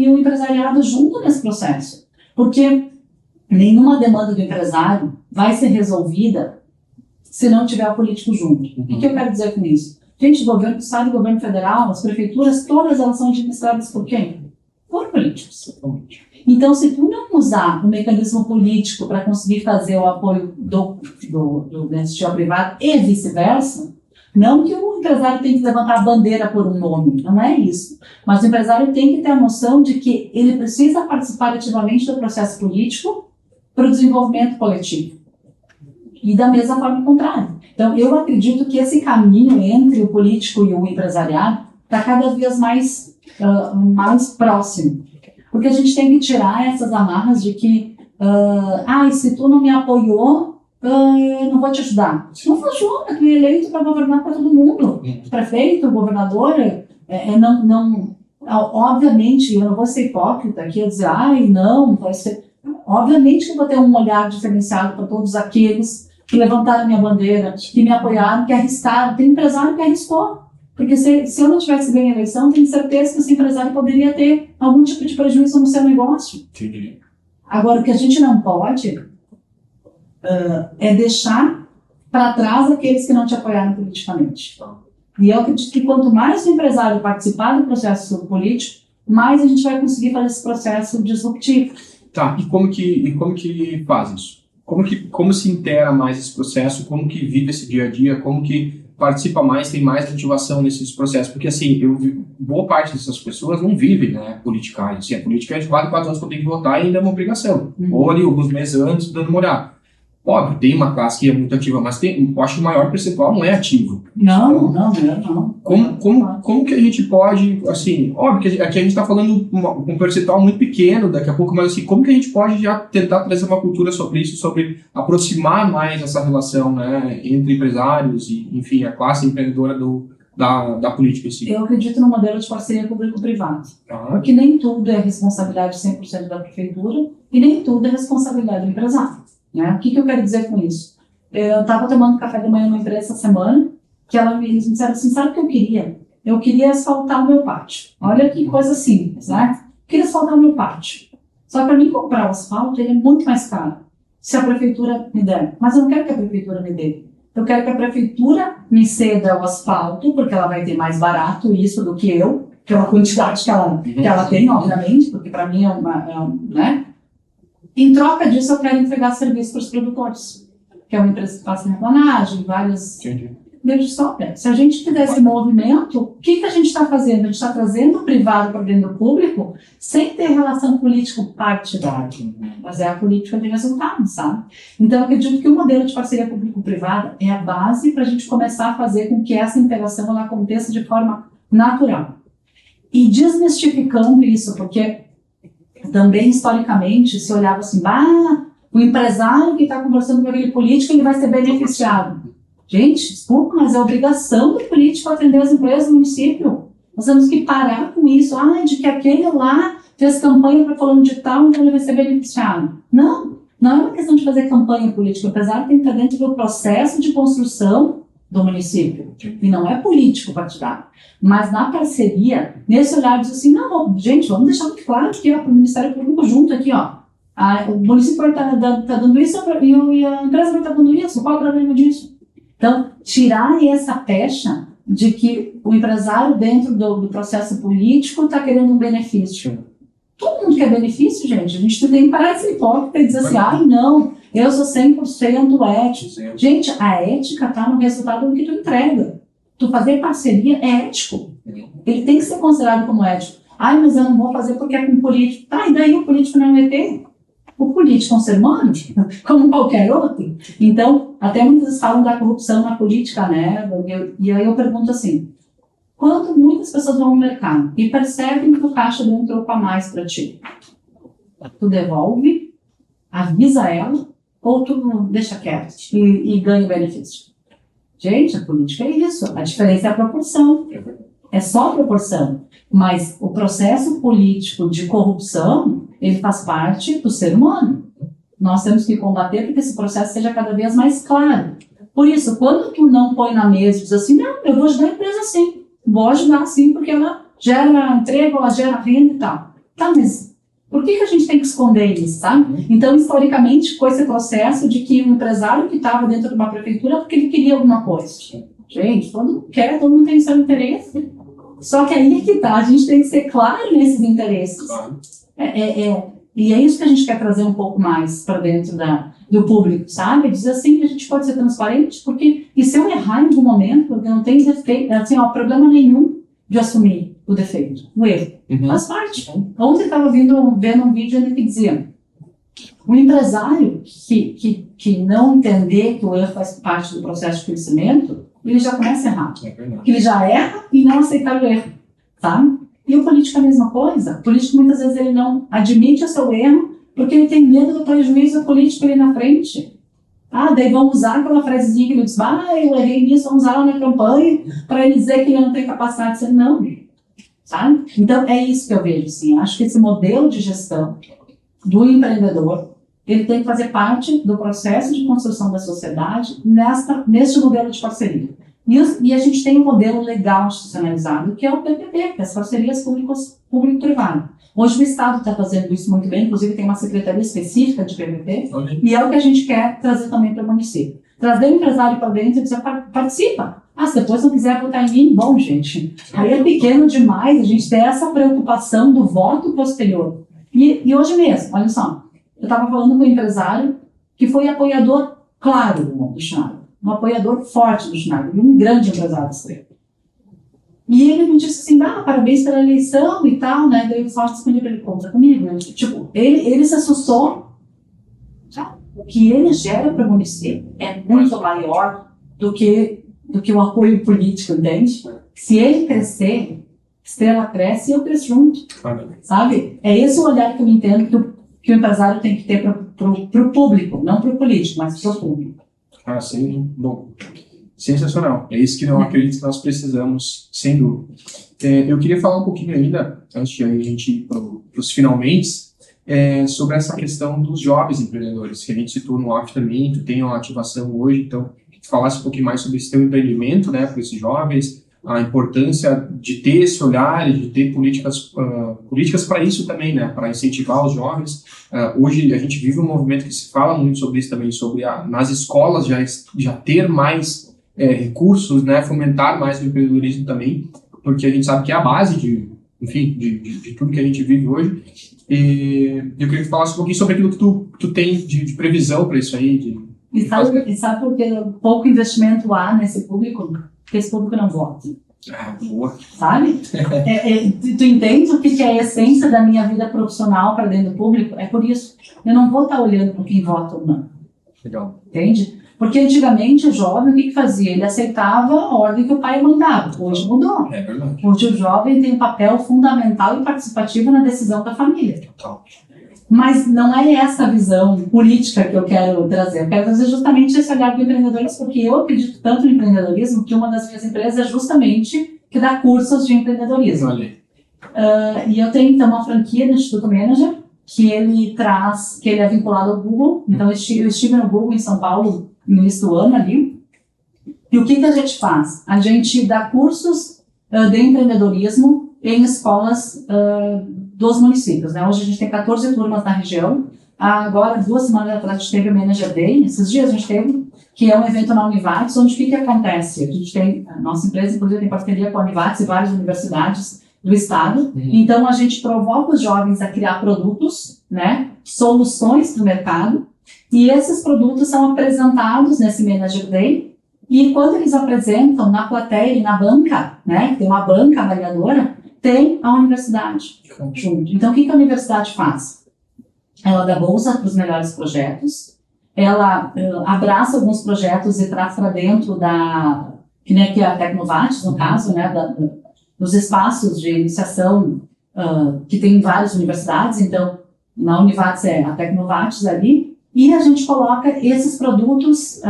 o empresariado junto nesse processo. Porque nenhuma demanda do empresário vai ser resolvida se não tiver o político junto. O que eu quero dizer com isso? Gente, governo do Estado e governo federal, as prefeituras, todas elas são administradas por quem? Por políticos. Então, se tu não usar o mecanismo político para conseguir fazer o apoio do iniciativa privada e vice-versa, não que o empresário tem que levantar a bandeira por um nome, não é isso. Mas o empresário tem que ter a noção de que ele precisa participar ativamente do processo político para o desenvolvimento coletivo. E da mesma forma contrária. Então, eu acredito que esse caminho entre o político e o empresariado está cada vez mais próximo. Porque a gente tem que tirar essas amarras de que, se tu não me apoiou, eu não vou te ajudar. Não funciona, tu é eleito para governar para todo mundo. Prefeito, governador, obviamente, eu não vou ser hipócrita aqui, eu dizer, não, vai ser... Obviamente que eu vou ter um olhar diferenciado para todos aqueles que levantaram minha bandeira, que me apoiaram, que arriscaram. Tem empresário que arriscou. Porque se eu não tivesse ganho a eleição, tenho certeza que esse empresário poderia ter algum tipo de prejuízo no seu negócio. Entendi. Agora, o que a gente não pode é deixar para trás aqueles que não te apoiaram politicamente. E eu acredito que quanto mais o empresário participar do processo político, mais a gente vai conseguir fazer esse processo disruptivo. Tá, e como que faz isso? Como se integra mais esse processo? Como que vive esse dia a dia? Como que participa mais, tem mais motivação nesses processos? Porque, assim, boa parte dessas pessoas não vive, né, politicagem. Assim, a política é de 4 anos que eu tenho que votar e ainda é uma obrigação. Ou ali, alguns meses antes, dando morar. Óbvio, tem uma classe que é muito ativa, mas eu acho que o maior percentual não é ativo. Não. Como que a gente pode, assim, óbvio que aqui a gente está falando com um percentual muito pequeno daqui a pouco, mas assim, como que a gente pode já tentar trazer uma cultura sobre isso, sobre aproximar mais essa relação, né, entre empresários e, enfim, a classe empreendedora da política em si? Eu acredito no modelo de parceria público-privado, porque nem tudo é responsabilidade 100% da prefeitura e nem tudo é responsabilidade do empresário. Né? O que eu quero dizer com isso? Eu estava tomando café da manhã numa empresa essa semana, que eles me disseram assim, sabe o que eu queria? Eu queria asfaltar o meu pátio. Olha que coisa simples, né? Eu queria asfaltar o meu pátio. Só que para mim comprar o asfalto, ele é muito mais caro, se a prefeitura me der. Mas eu não quero que a prefeitura me dê. Eu quero que a prefeitura me ceda o asfalto, porque ela vai ter mais barato isso do que eu, que é uma quantidade que ela tem, obviamente, porque para mim né? Em troca disso, eu quero entregar serviço para os produtores, que é uma empresa que faz terraplanagem, várias... Se a gente fizer esse movimento, o que a gente está fazendo? A gente está trazendo o privado para dentro do público sem ter relação político-partidária. Mas é a política de resultado, sabe? Então, eu acredito que o modelo de parceria público-privada é a base para a gente começar a fazer com que essa integração ela aconteça de forma natural. E desmistificando isso, porque também, historicamente, se olhava assim, o empresário que está conversando com aquele político, ele vai ser beneficiado. Gente, desculpa, mas é obrigação do político atender as empresas do município. Nós temos que parar com isso. De que aquele lá fez campanha para falando de tal, então ele vai ser beneficiado. Não é uma questão de fazer campanha política. O empresário tem que estar dentro do processo de construção do município. E não é político partidário. Mas na parceria, nesse olhar, diz assim, gente, vamos deixar muito claro que o Ministério Público junto aqui, o município vai estar dando isso e a empresa vai estar dando isso. Qual é o problema disso? Então, tirar essa pecha de que o empresário dentro do processo político está querendo um benefício. Todo mundo quer benefício, gente. A gente tem que parar de ser hipócrita e dizer assim, não, eu sou 100% ético. Gente, a ética está no resultado do que tu entrega. Tu fazer parceria é ético. Ele tem que ser considerado como ético. Mas eu não vou fazer porque é com político. E daí o político não é um ET? O político é um ser humano, como qualquer outro. Então, até muitas vezes falam da corrupção na política, né? E aí eu pergunto assim, Quando muitas pessoas vão no mercado e percebem que o caixa deu um troco a mais para ti, tu devolve, avisa ela, ou tu deixa quieto e ganha o benefício? Gente, a política é isso. A diferença é a proporção. É só a proporção. Mas o processo político de corrupção, ele faz parte do ser humano. Nós temos que combater para que esse processo seja cada vez mais claro. Por isso, quando tu não põe na mesa e diz assim, não, eu vou ajudar a empresa sim. Vou ajudar sim, porque ela gera emprego, ela gera renda e tal. Tá, mas por que a gente tem que esconder isso, sabe? Então, historicamente, foi esse processo de que o empresário que estava dentro de uma prefeitura porque ele queria alguma coisa. Gente, todo mundo tem seu interesse. Só que aí que tá, a gente tem que ser claro nesses interesses. E é isso que a gente quer trazer um pouco mais para dentro do público, sabe? Dizer assim, a gente pode ser transparente, porque e se eu errar em algum momento, eu não tenho defeito, assim, problema nenhum de assumir o defeito, o erro. Faz parte. Ontem eu estava vendo um vídeo que dizia um empresário que não entender que o erro faz parte do processo de crescimento, ele já começa a errar. Porque ele já erra e não aceitar o erro, sabe? E o político é a mesma coisa. O político muitas vezes ele não admite o seu erro porque ele tem medo do prejuízo político ali na frente. Daí vão usar aquela frasezinha que ele diz, eu errei nisso, vamos usar lá na campanha para ele dizer que ele não tem capacidade de ser, não. Sabe? Então é isso que eu vejo, assim. Acho que esse modelo de gestão do empreendedor, ele tem que fazer parte do processo de construção da sociedade neste modelo de parceria. E a gente tem um modelo legal institucionalizado, que é o PPP, que é as parcerias público-privado. Hoje o Estado está fazendo isso muito bem, inclusive tem uma secretaria específica de PPP, e é o que a gente quer trazer também para o município. Trazer o empresário para dentro e dizer, participa. Se depois não quiser votar em mim, bom, gente, aí é pequeno demais a gente ter essa preocupação do voto posterior. E hoje mesmo, olha só, eu estava falando com um empresário que foi apoiador claro do Schneider, um apoiador forte do Schneider, um grande empresário extremo. E ele me disse assim, parabéns pela eleição e tal, né? Daí eu só respondi para ele, conta comigo, né? Tipo, ele se assustou. Sabe? O que ele gera para o município é muito maior do que o apoio político, entende? Se ele crescer, Estrela cresce e eu cresço junto. Sabe? É esse o olhar que eu entendo que o empresário tem que ter para o público, não para o político, mas para o público. Sim, bom. Sensacional. É isso que eu acredito que nós precisamos, sem dúvida. Eu queria falar um pouquinho ainda, antes de a gente ir para os finalmente, sobre essa questão dos jovens empreendedores, que a gente citou no off também, tu tem uma ativação hoje, então, que tu falasse um pouquinho mais sobre esse teu empreendimento, né, para esses jovens, a importância de ter esse olhar e de ter políticas para isso também, né, para incentivar os jovens. Hoje a gente vive um movimento que se fala muito sobre isso também, sobre nas escolas já ter mais recursos, né, fomentar mais o empreendedorismo também, porque a gente sabe que é a base de tudo que a gente vive hoje. E eu queria que tu falasse um pouquinho sobre aquilo que tu tem de previsão para isso aí. Sabe por que pouco investimento há nesse público? Porque esse público não vota. Boa. Sabe? Tu entende o que é a essência da minha vida profissional para dentro do público? É por isso. Eu não vou estar olhando para quem vota ou não. Legal. Entende? Porque antigamente o jovem, o que fazia? Ele aceitava a ordem que o pai mandava. Hoje mudou. É verdade. Hoje o jovem tem um papel fundamental e participativo na decisão da família. Total. Mas não é essa a visão política que eu quero trazer. Eu quero trazer justamente esse olhar do empreendedorismo, porque eu acredito tanto no empreendedorismo que uma das minhas empresas é justamente que dá cursos de empreendedorismo. E eu tenho então uma franquia do Instituto Manager, que ele é vinculado ao Google. Então eu estive no Google em São Paulo no início do ano ali. E o que a gente faz? A gente dá cursos de empreendedorismo em escolas dos municípios, né? Hoje a gente tem 14 turmas na região. Agora, 2 semanas atrás, a gente teve o Manager Day. Esses dias a gente teve, que é um evento na Univates, onde o que acontece? A nossa empresa, inclusive, tem parceria com a Univates e várias universidades do estado. Então, a gente provoca os jovens a criar produtos, né? Soluções para o mercado. E esses produtos são apresentados nesse Manager Day. E quando eles apresentam na plateia e na banca, né? Tem uma banca avaliadora, tem a universidade junto. Então, o que a universidade faz? Ela dá bolsa para os melhores projetos, ela abraça alguns projetos e traz para dentro que é a Tecnovates, no caso, né, nos espaços de iniciação que tem em várias universidades, então na Univates é a Tecnovates ali, e a gente coloca esses produtos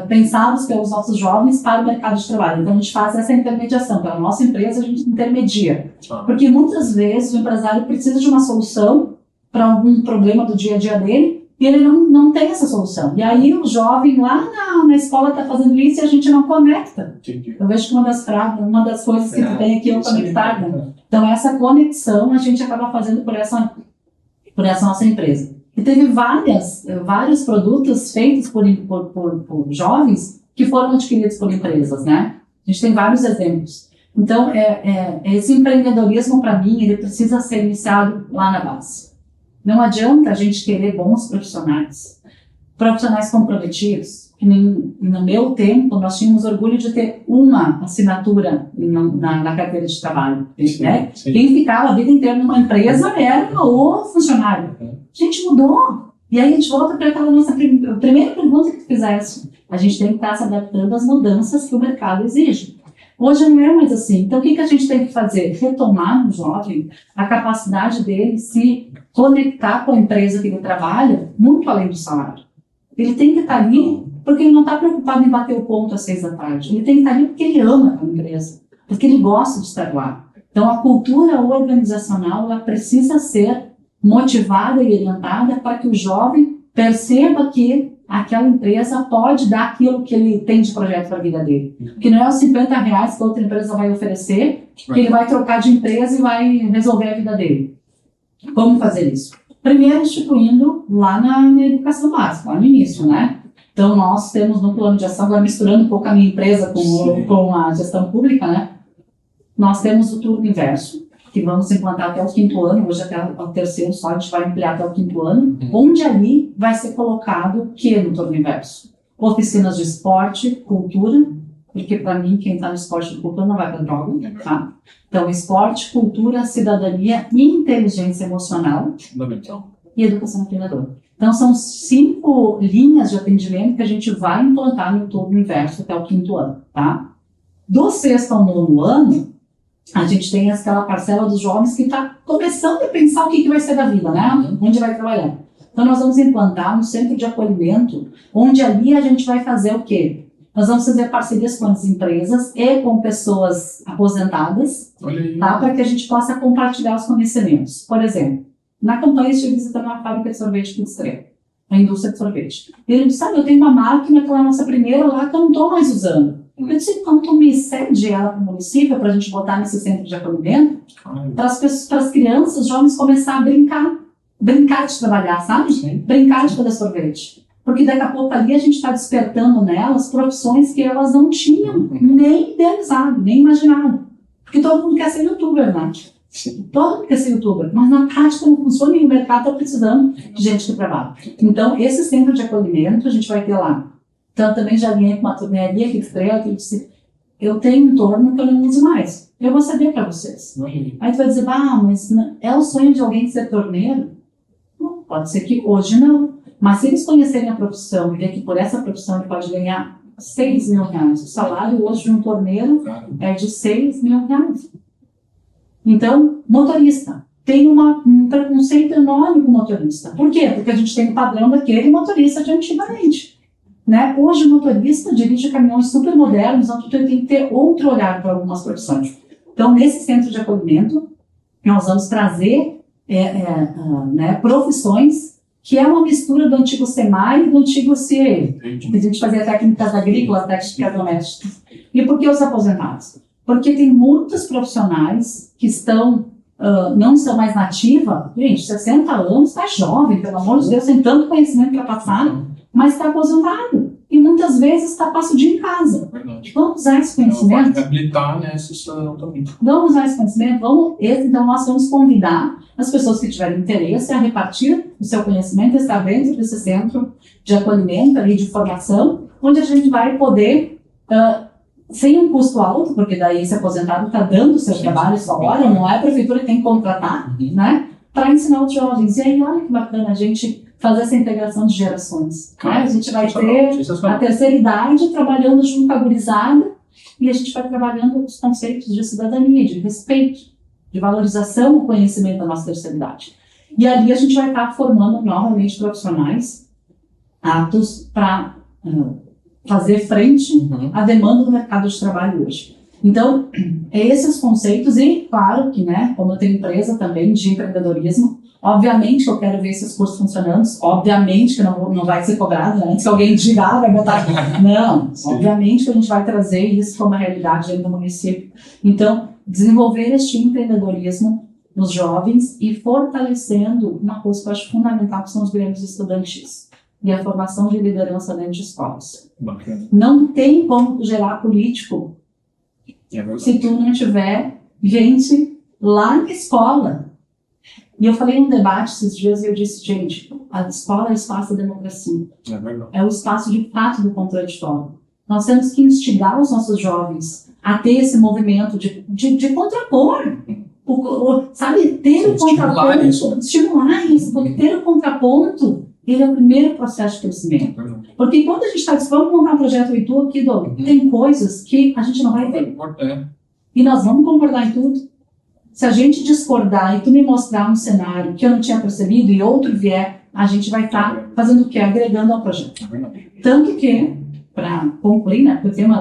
pensados pelos nossos jovens para o mercado de trabalho. Então a gente faz essa intermediação, pela nossa empresa a gente intermedia, porque muitas vezes o empresário precisa de uma solução para algum problema do dia a dia dele, e ele não tem essa solução. E aí o jovem lá na escola está fazendo isso e a gente não conecta. Entendi. Eu vejo que uma das coisas que tu tem aqui é o conectar, né? Então essa conexão a gente acaba fazendo por essa nossa empresa. E teve vários produtos feitos por jovens que foram adquiridos por empresas, né? A gente tem vários exemplos. Então, esse empreendedorismo, para mim, ele precisa ser iniciado lá na base. Não adianta a gente querer bons profissionais comprometidos, que nem no meu tempo nós tínhamos orgulho de ter uma assinatura na carteira de trabalho, né? Sim. Quem ficava a vida inteira numa empresa era o funcionário. A gente mudou. E aí a gente volta para aquela nossa primeira pergunta que tu fizeste. A gente tem que estar se adaptando às mudanças que o mercado exige. Hoje não é mais assim. Então, o que a gente tem que fazer? Retomar no jovem a capacidade dele se conectar com a empresa que ele trabalha, muito além do salário. Ele tem que estar ali porque ele não está preocupado em bater o ponto às 6 da tarde. Ele tem que estar ali porque ele ama a empresa, porque ele gosta de estar lá. Então, a cultura organizacional ela precisa ser motivada e orientada para que o jovem perceba que aquela empresa pode dar aquilo que ele tem de projeto para a vida dele. Que não é os R$50 que a outra empresa vai oferecer, que ele vai trocar de empresa e vai resolver a vida dele. Como fazer isso? Primeiro, instituindo lá na educação básica, lá no início, né? Então, nós temos no plano de ação, agora misturando um pouco a minha empresa com a gestão pública, né? Nós temos o turno inverso, que vamos implantar até o 5º ano, hoje até o 3º só, a gente vai ampliar até o 5º ano, onde ali vai ser colocado o que no turno inverso? Oficinas de esporte, cultura, porque para mim quem está no esporte e cultura não vai para droga, tá? Então, esporte, cultura, cidadania, inteligência emocional e educação empreendedora. Então, são 5 linhas de atendimento que a gente vai implantar no turno inverso até o 5º ano, tá? Do 6º ao 9º ano, a gente tem aquela parcela dos jovens que está começando a pensar o que vai ser da vida, né? Onde vai trabalhar. Então, nós vamos implantar um centro de acolhimento, onde ali a gente vai fazer o quê? Nós vamos fazer parcerias com as empresas e com pessoas aposentadas, tá? Para que a gente possa compartilhar os conhecimentos. Por exemplo, na campanha eu estive visitando uma fábrica de sorvete aqui de Estrela, a indústria de sorvete. E ele disse, sabe, eu tenho uma máquina, aquela nossa primeira lá, que eu não estou mais usando. Eu disse, então tu me cede ela para o município para a gente botar nesse centro de acolhimento, para as crianças, os jovens começar a brincar de trabalhar, sabe? Sim. Brincar de fazer sorvete. Porque daqui a pouco ali a gente está despertando nelas profissões que elas não tinham nem idealizado, nem imaginado. Porque todo mundo quer ser youtuber, né? Sim. Todo mundo quer ser youtuber, mas na prática não funciona e o mercado está precisando de gente que trabalha. Então, esse centro de acolhimento a gente vai ter lá. Então, eu também já ganhei com uma tornearia aqui de Estrela, que eu disse, eu tenho um torno que eu não uso mais. Eu vou ceder para vocês. Aí tu vai dizer, mas é o sonho de alguém ser torneiro? Não, pode ser que hoje não. Mas se eles conhecerem a profissão e ver que por essa profissão ele pode ganhar R$6.000. O salário hoje de um torneiro é de R$6.000. Então, motorista. Tem um preconceito enorme com motorista. Por quê? Porque a gente tem o padrão daquele motorista de antigamente. Né? Hoje o motorista dirige caminhões super modernos, então tu tem que ter outro olhar para algumas profissões. Então, nesse centro de acolhimento, nós vamos trazer profissões que é uma mistura do antigo SEMAI e do antigo CIE. A gente fazia técnicas agrícolas, técnicas domésticas. E por que os aposentados? Porque tem muitos profissionais que não são mais na ativa. Gente, 60 anos, está jovem, pelo amor de Deus, tem tanto conhecimento para passar, mas está aposentado. E muitas vezes passo o dia em casa. Verdade. Vamos usar esse conhecimento? Pode reabilitar, né, essa situação também. Vamos usar esse conhecimento? Então, nós vamos convidar as pessoas que tiverem interesse a repartir o seu conhecimento e estar dentro desse centro de acolhimento, ali, de formação, onde a gente vai poder, sem um custo alto, porque daí esse aposentado está dando o seu trabalho, sua hora, não é a prefeitura que tem que contratar, né, para ensinar os jovens. E aí, olha que bacana a gente fazer essa integração de gerações. Né? A gente vai ter a terceira idade trabalhando junto com a gurizada E a gente vai trabalhando os conceitos de cidadania, de respeito, de valorização do conhecimento da nossa terceira idade. E ali a gente vai estar formando novamente profissionais aptos para fazer frente à demanda do mercado de trabalho hoje. Então, esses conceitos, e claro que, né, como eu tenho empresa também de empreendedorismo, obviamente que eu quero ver esses cursos funcionando, obviamente que não vai ser cobrado, né, antes que alguém diga, vai botar... Não, obviamente que a gente vai trazer isso como uma realidade dentro do município. Então, desenvolver este empreendedorismo nos jovens e fortalecendo uma coisa que eu acho fundamental, que são os grêmios estudantis e a formação de liderança dentro de escolas. Bacana. Não tem como gerar político se tu não tiver gente lá na escola. E eu falei num debate esses dias e eu disse, gente, a escola é o espaço da democracia. É o espaço de fato do contraditório. Nós temos que instigar os nossos jovens a ter esse movimento de contrapor. Sabe, ter o contraponto, estimular isso, porque ter o contraponto, ele é o primeiro processo de crescimento. Porque quando a gente está dizendo, vamos montar um projeto em tudo, tem coisas que a gente não vai ver. E nós vamos concordar em tudo. Se a gente discordar e tu me mostrar um cenário que eu não tinha percebido e outro vier, a gente vai estar fazendo o quê? Agregando ao projeto. Tanto que, para concluir, né, porque eu tenho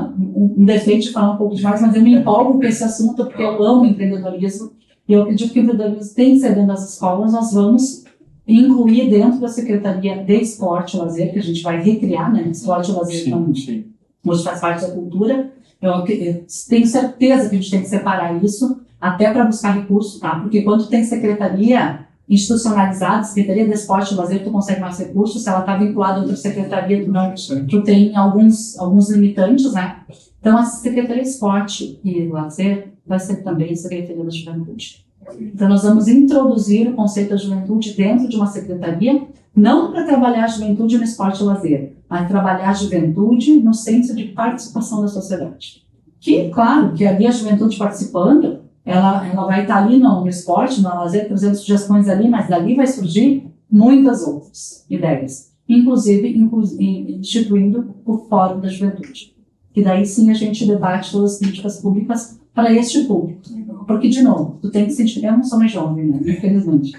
um defeito de falar um pouco demais, mas eu me empolgo com esse assunto porque eu amo empreendedorismo e eu acredito que o empreendedorismo tem que ser dentro das escolas. Nós vamos incluir dentro da Secretaria de Esporte e Lazer, que a gente vai recriar, né, esporte e lazer também, hoje faz parte da cultura. Eu tenho certeza que a gente tem que separar isso, até para buscar recursos, tá? Porque quando tem secretaria institucionalizada, Secretaria de Esporte e Lazer, tu consegue mais recursos. Se ela está vinculada a outra secretaria, tu tem alguns limitantes, né? Então, a Secretaria de Esporte e Lazer vai ser também a Secretaria da Juventude. Então, nós vamos introduzir o conceito da juventude dentro de uma secretaria, não para trabalhar a juventude no esporte e lazer, mas trabalhar a juventude no centro de participação da sociedade. Que, claro, que ali a juventude participando, ela vai estar ali no esporte, no lazer, trazendo sugestões ali, mas dali vai surgir muitas outras ideias, inclusive instituindo o Fórum da Juventude. Que daí sim a gente debate todas as políticas públicas para este público. Porque, de novo, tu tem que sentir, eu não sou mais jovem, né? Infelizmente.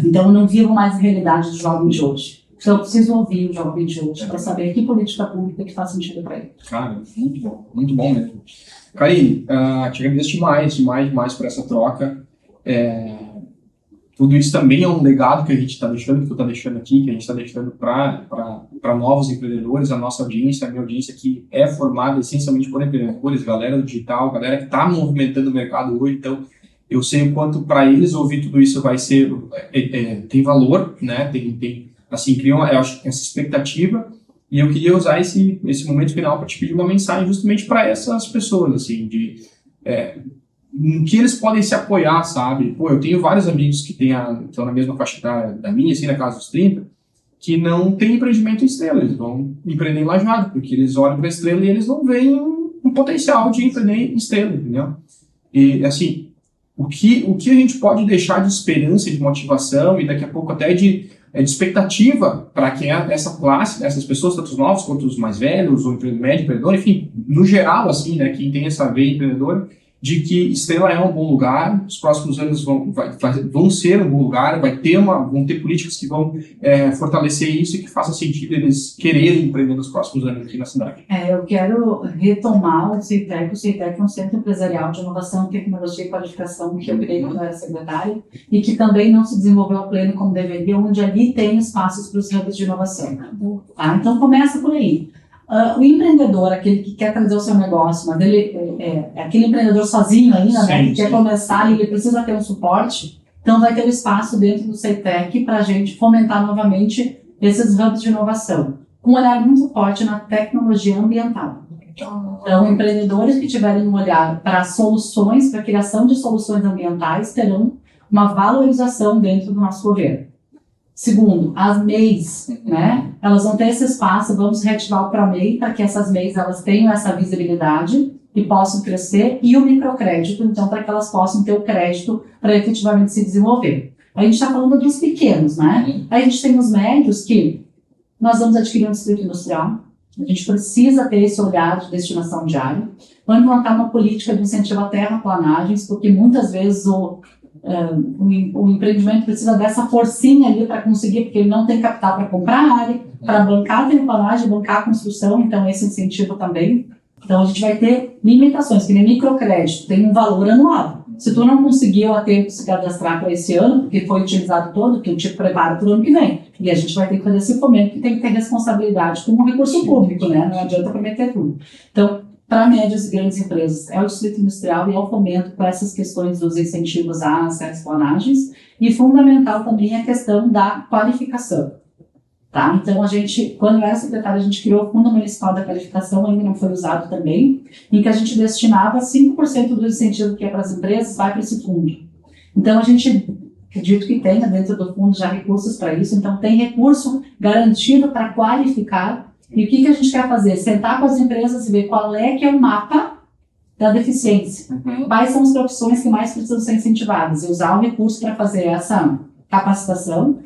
Então eu não vivo mais a realidade do jovem de hoje. Então eu preciso ouvir o jovem de hoje para saber que política pública que faz sentido para ele. Cara, muito bom mesmo. Karine, te agradeço demais por essa troca. Tudo isso também é um legado que a gente está deixando, que tu está deixando aqui, que a gente está deixando para novos empreendedores. A nossa audiência, a minha audiência aqui é formada essencialmente por empreendedores, galera do digital, galera que está movimentando o mercado hoje. Então, eu sei o quanto para eles ouvir tudo isso vai ser, tem valor, né? Assim, criam essa expectativa. E eu queria usar esse momento final para te pedir uma mensagem justamente para essas pessoas, assim, em que eles podem se apoiar, sabe? Pô, eu tenho vários amigos que estão na mesma faixa da minha, assim, na casa dos 30, que não tem empreendimento em Estrela, eles vão empreender em Lajeado, porque eles olham para a Estrela e eles não veem um potencial de empreender em Estrela, entendeu? E, assim, o que a gente pode deixar de esperança, de motivação e daqui a pouco até de expectativa para quem é essa classe, essas pessoas, tanto os novos quanto os mais velhos, o médio empreendedor, enfim, no geral, assim, né, quem tem essa veia empreendedora, de que Estrela é um bom lugar, os próximos anos vão ser um bom lugar, vão ter políticas que vão fortalecer isso e que faça sentido eles quererem empreender nos próximos anos aqui na cidade. Eu quero retomar o CEITEC. O CEITEC é um centro empresarial de inovação, tecnologia e qualificação que eu criei quando eu era secretária e que também não se desenvolveu a pleno como deveria, onde ali tem espaços para os hubs de inovação. Tá? Então começa por aí. O empreendedor, aquele que quer trazer o seu negócio, mas ele é aquele empreendedor sozinho ainda, né, que quer começar e ele precisa ter um suporte, então vai ter um espaço dentro do CEITEC para a gente fomentar novamente esses hubs de inovação, com um olhar muito forte na tecnologia ambiental. Então, empreendedores que tiverem um olhar para soluções, para a criação de soluções ambientais, terão uma valorização dentro do nosso governo. Segundo, as MEIs, né? Elas vão ter esse espaço, vamos reativar o ProMEI para que essas MEIs elas tenham essa visibilidade e possam crescer, e o microcrédito, então, para que elas possam ter o crédito para efetivamente se desenvolver. A gente está falando dos pequenos, né? Aí a gente tem os médios que nós vamos adquirir um distrito industrial, A gente precisa ter esse olhar de destinação de área. Vamos implantar uma política de incentivo a terraplanagens, porque muitas vezes o empreendimento precisa dessa forcinha ali para conseguir, porque ele não tem capital para comprar a área, para bancar a terraplanagem, bancar a construção, então esse incentivo também. Então a gente vai ter limitações, que nem microcrédito, tem um valor anual. Se tu não conseguiu a tempo se cadastrar para esse ano, porque foi utilizado todo, tu te prepara para o ano que vem. E a gente vai ter que fazer esse fomento, que tem que ter responsabilidade como um recurso público, né? Não adianta prometer tudo. Então, para médias e grandes empresas, é o distrito industrial e é o fomento com essas questões dos incentivos às terraplanagens. E fundamental também a questão da qualificação. Tá? Então, a gente, quando eu era secretária, a gente criou o Fundo Municipal da Qualificação, ainda não foi usado também, em que a gente destinava 5% do incentivo que é para as empresas, vai para esse fundo. Então, a gente, acredito que tenha dentro do fundo já recursos para isso, então tem recurso garantido para qualificar. E o que a gente quer fazer? Sentar com as empresas e ver qual é que é o mapa da deficiência. Quais são as profissões que mais precisam ser incentivadas e usar o recurso para fazer essa capacitação.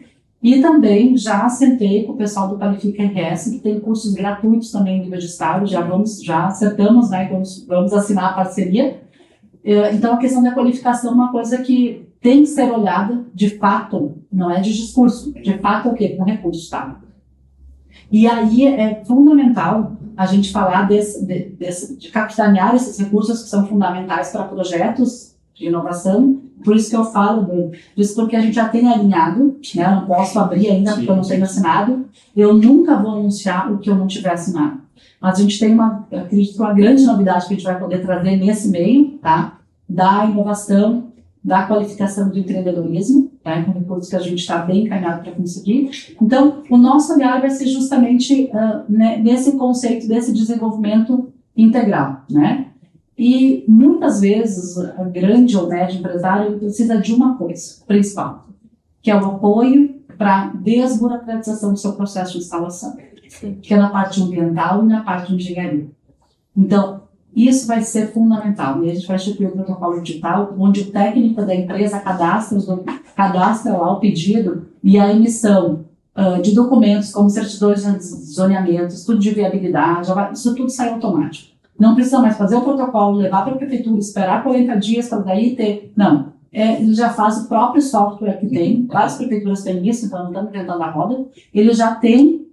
E também já sentei com o pessoal do Qualifica RS, que tem cursos gratuitos também em nível de estado, já acertamos, né, vamos assinar a parceria. Então, a questão da qualificação é uma coisa que tem que ser olhada de fato, não é de discurso, de fato é o quê? Com recursos, tá? E aí é fundamental a gente falar de capitanear esses recursos que são fundamentais para projetos de inovação. Por isso que eu falo disso, porque a gente já tem alinhado, né? Eu não posso abrir ainda porque eu não tenho assinado. Eu nunca vou anunciar o que eu não tiver assinado. Mas a gente tem acredito, uma grande novidade que a gente vai poder trazer nesse meio, tá? Da inovação, da qualificação do empreendedorismo, tá? Com recursos que a gente está bem encaminhado para conseguir. Então, o nosso olhar vai ser justamente nesse conceito desse desenvolvimento integral, né? E muitas vezes, a grande ou médio empresário precisa de uma coisa principal, que é o apoio para a desburocratização do seu processo de instalação, que é na parte ambiental e na parte de engenharia. Então, isso vai ser fundamental. E a gente vai instituir o protocolo digital, onde o técnico da empresa cadastra lá o pedido e a emissão de documentos, como certidões de zoneamento, estudo de viabilidade, isso tudo sai automático. Não precisa mais fazer o protocolo, levar para a prefeitura, esperar 40 dias para daí ter... Não, ele já faz o próprio software que tem, várias prefeituras têm isso, então não estamos inventando a roda, ele já tem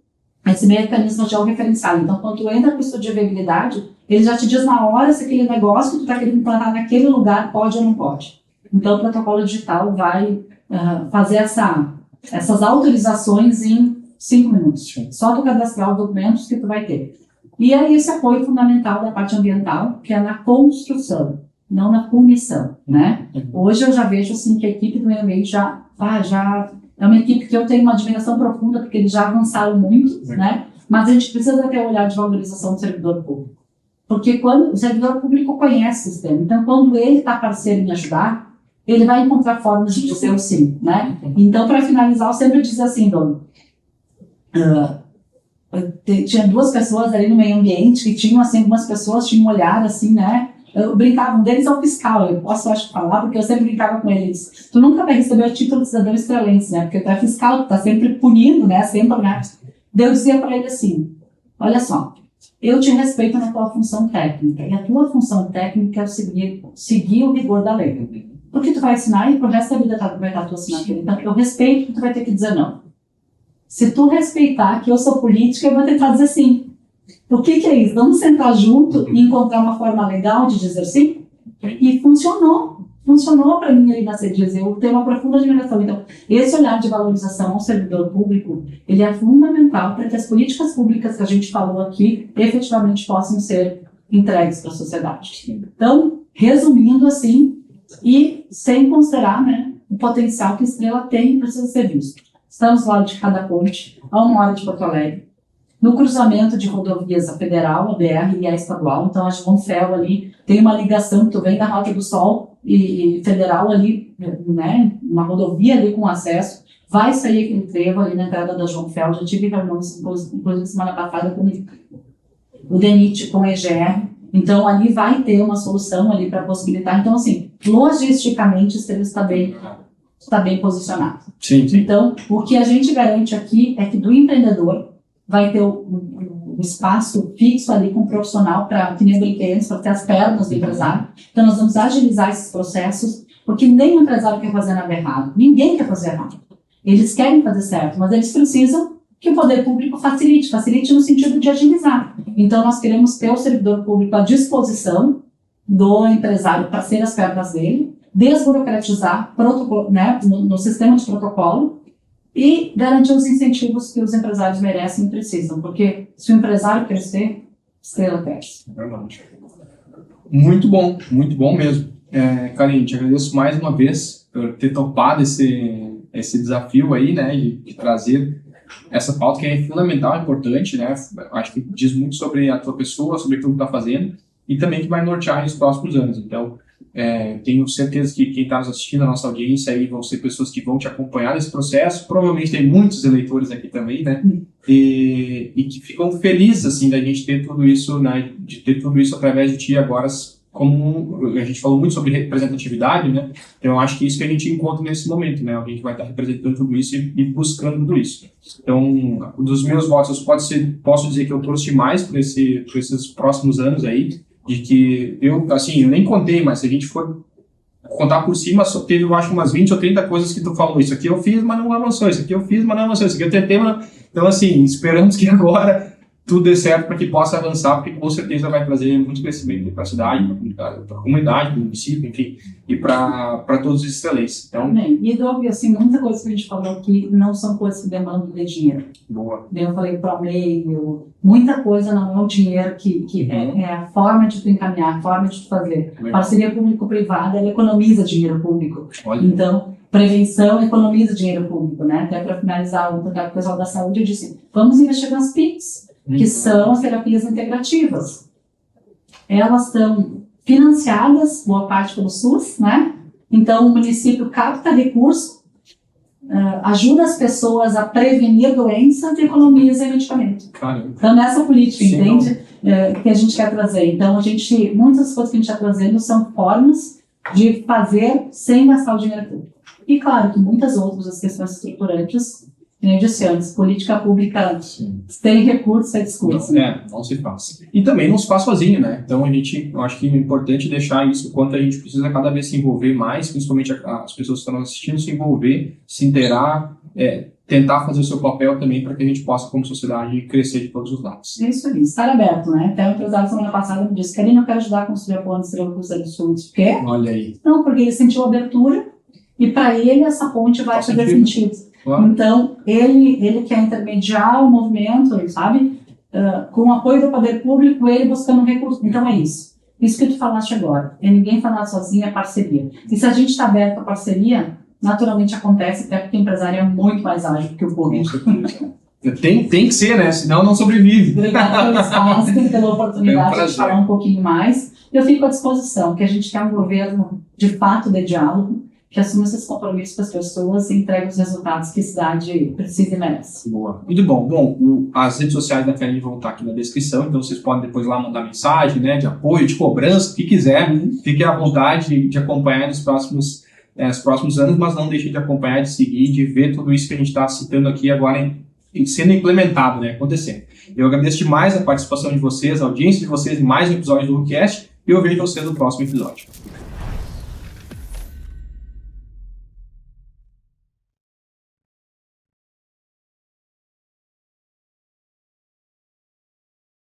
esse mecanismo georreferenciado. Então, quando tu entra com o estudo de viabilidade, ele já te diz na hora se aquele negócio que tu está querendo implantar naquele lugar pode ou não pode. Então, o protocolo digital vai fazer essas autorizações em 5 minutos. Só tu cadastrar os documentos que tu vai ter. E aí esse apoio fundamental da parte ambiental, que é na construção, não na punição, né? Hoje eu já vejo assim que a equipe do meio ambiente já é uma equipe que eu tenho uma admiração profunda, porque eles já avançaram muito, né? Mas a gente precisa ter um olhar de valorização do servidor público. Porque quando o servidor público conhece o sistema, então quando ele está parceiro em ajudar, ele vai encontrar formas de dizer o sim, né? Então, para finalizar, eu sempre diz assim, Dona, tinha 2 pessoas ali no meio ambiente que tinham, assim, algumas pessoas tinham um olhar, assim, né? Eu brincava, um deles é o fiscal, eu posso, acho, falar, porque eu sempre brincava com eles. Tu nunca vai receber o título de cidadão estrelense, né? Porque tu é fiscal, tu tá sempre punindo, né? Sempre, né? Daí eu dizia para ele assim, olha só, eu te respeito na tua função técnica, e a tua função técnica é seguir o rigor da lei. Porque tu vai assinar e pro resto da vida vai estar a tua assinatura. Então, eu respeito que tu vai ter que dizer não. Se tu respeitar que eu sou política, eu vou tentar dizer sim. O que é isso? Vamos sentar junto e encontrar uma forma legal de dizer sim? E funcionou. Funcionou para mim ali na CEDIS. Eu tenho uma profunda admiração. Então, esse olhar de valorização ao servidor público, ele é fundamental para que as políticas públicas que a gente falou aqui efetivamente possam ser entregues para a sociedade. Então, resumindo assim, e sem considerar, né, o potencial que a Estrela tem e precisa ser visto. Estamos lá de cada ponte, a 1 hora de Porto Alegre, no cruzamento de rodovias, a federal, a BR e a estadual. Então, a João Fel ali tem uma ligação, tu vem da Rota do Sol e federal ali, né, uma rodovia ali com acesso, vai sair aquele trevo ali na entrada da João Fel. Já tive reuniões, inclusive semana passada, com o DENIT, com o EGR. Então, ali vai ter uma solução ali para possibilitar. Então, assim, logisticamente, ele está bem posicionado. Sim. Então, o que a gente garante aqui é que do empreendedor vai ter o espaço fixo ali com um profissional para, que nem eu brinquei antes, para ter as pernas do empresário. Então, nós vamos agilizar esses processos, porque nem o empresário quer fazer nada errado. Ninguém quer fazer errado. Eles querem fazer certo, mas eles precisam que o poder público facilite no sentido de agilizar. Então, nós queremos ter o servidor público à disposição do empresário para ser as pernas dele, desburocratizar né, no sistema de protocolo e garantir os incentivos que os empresários merecem e precisam, porque se o empresário crescer, estrela cresce. Muito bom mesmo. Karine, te agradeço mais uma vez por ter topado esse desafio aí, né, de trazer essa pauta que é fundamental, importante, né? Acho que diz muito sobre a tua pessoa, sobre aquilo que tu está fazendo e também que vai nortear nos próximos anos. Então, tenho certeza que quem está nos assistindo, a nossa audiência aí, vão ser pessoas que vão te acompanhar nesse processo. Provavelmente tem muitos eleitores aqui também, né? E que ficam felizes, assim, da gente ter tudo isso, né? De ter tudo isso através de ti agora, como a gente falou muito sobre representatividade, né? Então, eu acho que isso que a gente encontra nesse momento, né? Alguém que vai estar representando tudo isso e buscando tudo isso. Então, dos meus votos, posso dizer que eu trouxe mais por esses próximos anos aí, de que eu nem contei, mas se a gente for contar por cima, só teve, eu acho, umas 20 ou 30 coisas que tu falou. Isso aqui eu fiz, mas não avançou. Isso aqui eu fiz, mas não avançou. Isso aqui eu tentei, mas não... Então, assim, esperamos que agora tudo dê certo para que possa avançar, porque com certeza vai trazer muito crescimento para a cidade, para a comunidade, para o município, enfim, e para todos os excelentes. Então, e Doug, assim, muita coisa que a gente falou aqui não são coisas que demandam de dinheiro. Boa. Eu falei para o meio, muita coisa não é o dinheiro que é a forma de tu encaminhar, a forma de tu fazer. Parceria público-privada, ela economiza dinheiro público. Olha. Então, prevenção economiza dinheiro público, né? Até para finalizar, o pessoal da saúde disse, vamos investir nas PICs, que são as terapias integrativas. Elas estão financiadas, boa parte pelo SUS, né? Então, o município capta recurso, ajuda as pessoas a prevenir doenças e economiza medicamento. Caramba. Então, nessa política, Sim, entende? Que a gente quer trazer. Então, muitas coisas que a gente está trazendo são formas de fazer sem gastar o dinheiro público. E, claro, que muitas outras, as questões estruturantes, que nem eu disse antes, política pública tem recurso, é discurso. Não se faz. E também não se faz sozinho, né? Então, eu acho que é importante deixar isso, quanto a gente precisa cada vez se envolver mais, principalmente as pessoas que estão assistindo, se envolver, se inteirar, tentar fazer o seu papel também para que a gente possa, como sociedade, crescer de todos os lados. É isso aí, estar aberto, né? Até o empresário semana passada me disse, Karine, eu quero ajudar a construir a ponte Estrela Cruz do Sul. Por quê? Olha aí. Não, porque ele sentiu abertura e para ele essa ponte vai fazer sentido. Claro. Então, ele quer intermediar o movimento, sabe? Com o apoio do poder público, ele buscando um recurso. Então, é isso. Isso que tu falaste agora. Ninguém faz nada sozinho, é parceria. E se a gente está aberto à parceria, naturalmente acontece, até porque o empresário é muito mais ágil que o público. Tem que ser, né? Senão não sobrevive. Obrigada pelo espaço, pela oportunidade de falar um pouquinho mais. Eu fico à disposição, que a gente quer um governo de fato de diálogo, que assuma esses compromissos para as pessoas e entregue os resultados que a cidade precisa e merece. Boa. Muito bom. Bom, as redes sociais da Karine vão estar aqui na descrição, então vocês podem depois lá mandar mensagem, né, de apoio, de cobrança, o que quiser. Fiquem à vontade de acompanhar nos próximos anos, mas não deixem de acompanhar, de seguir, de ver tudo isso que a gente está citando aqui agora sendo implementado, né, acontecendo. Eu agradeço demais a participação de vocês, a audiência de vocês em mais um episódio do WhoCast, e eu vejo vocês no próximo episódio.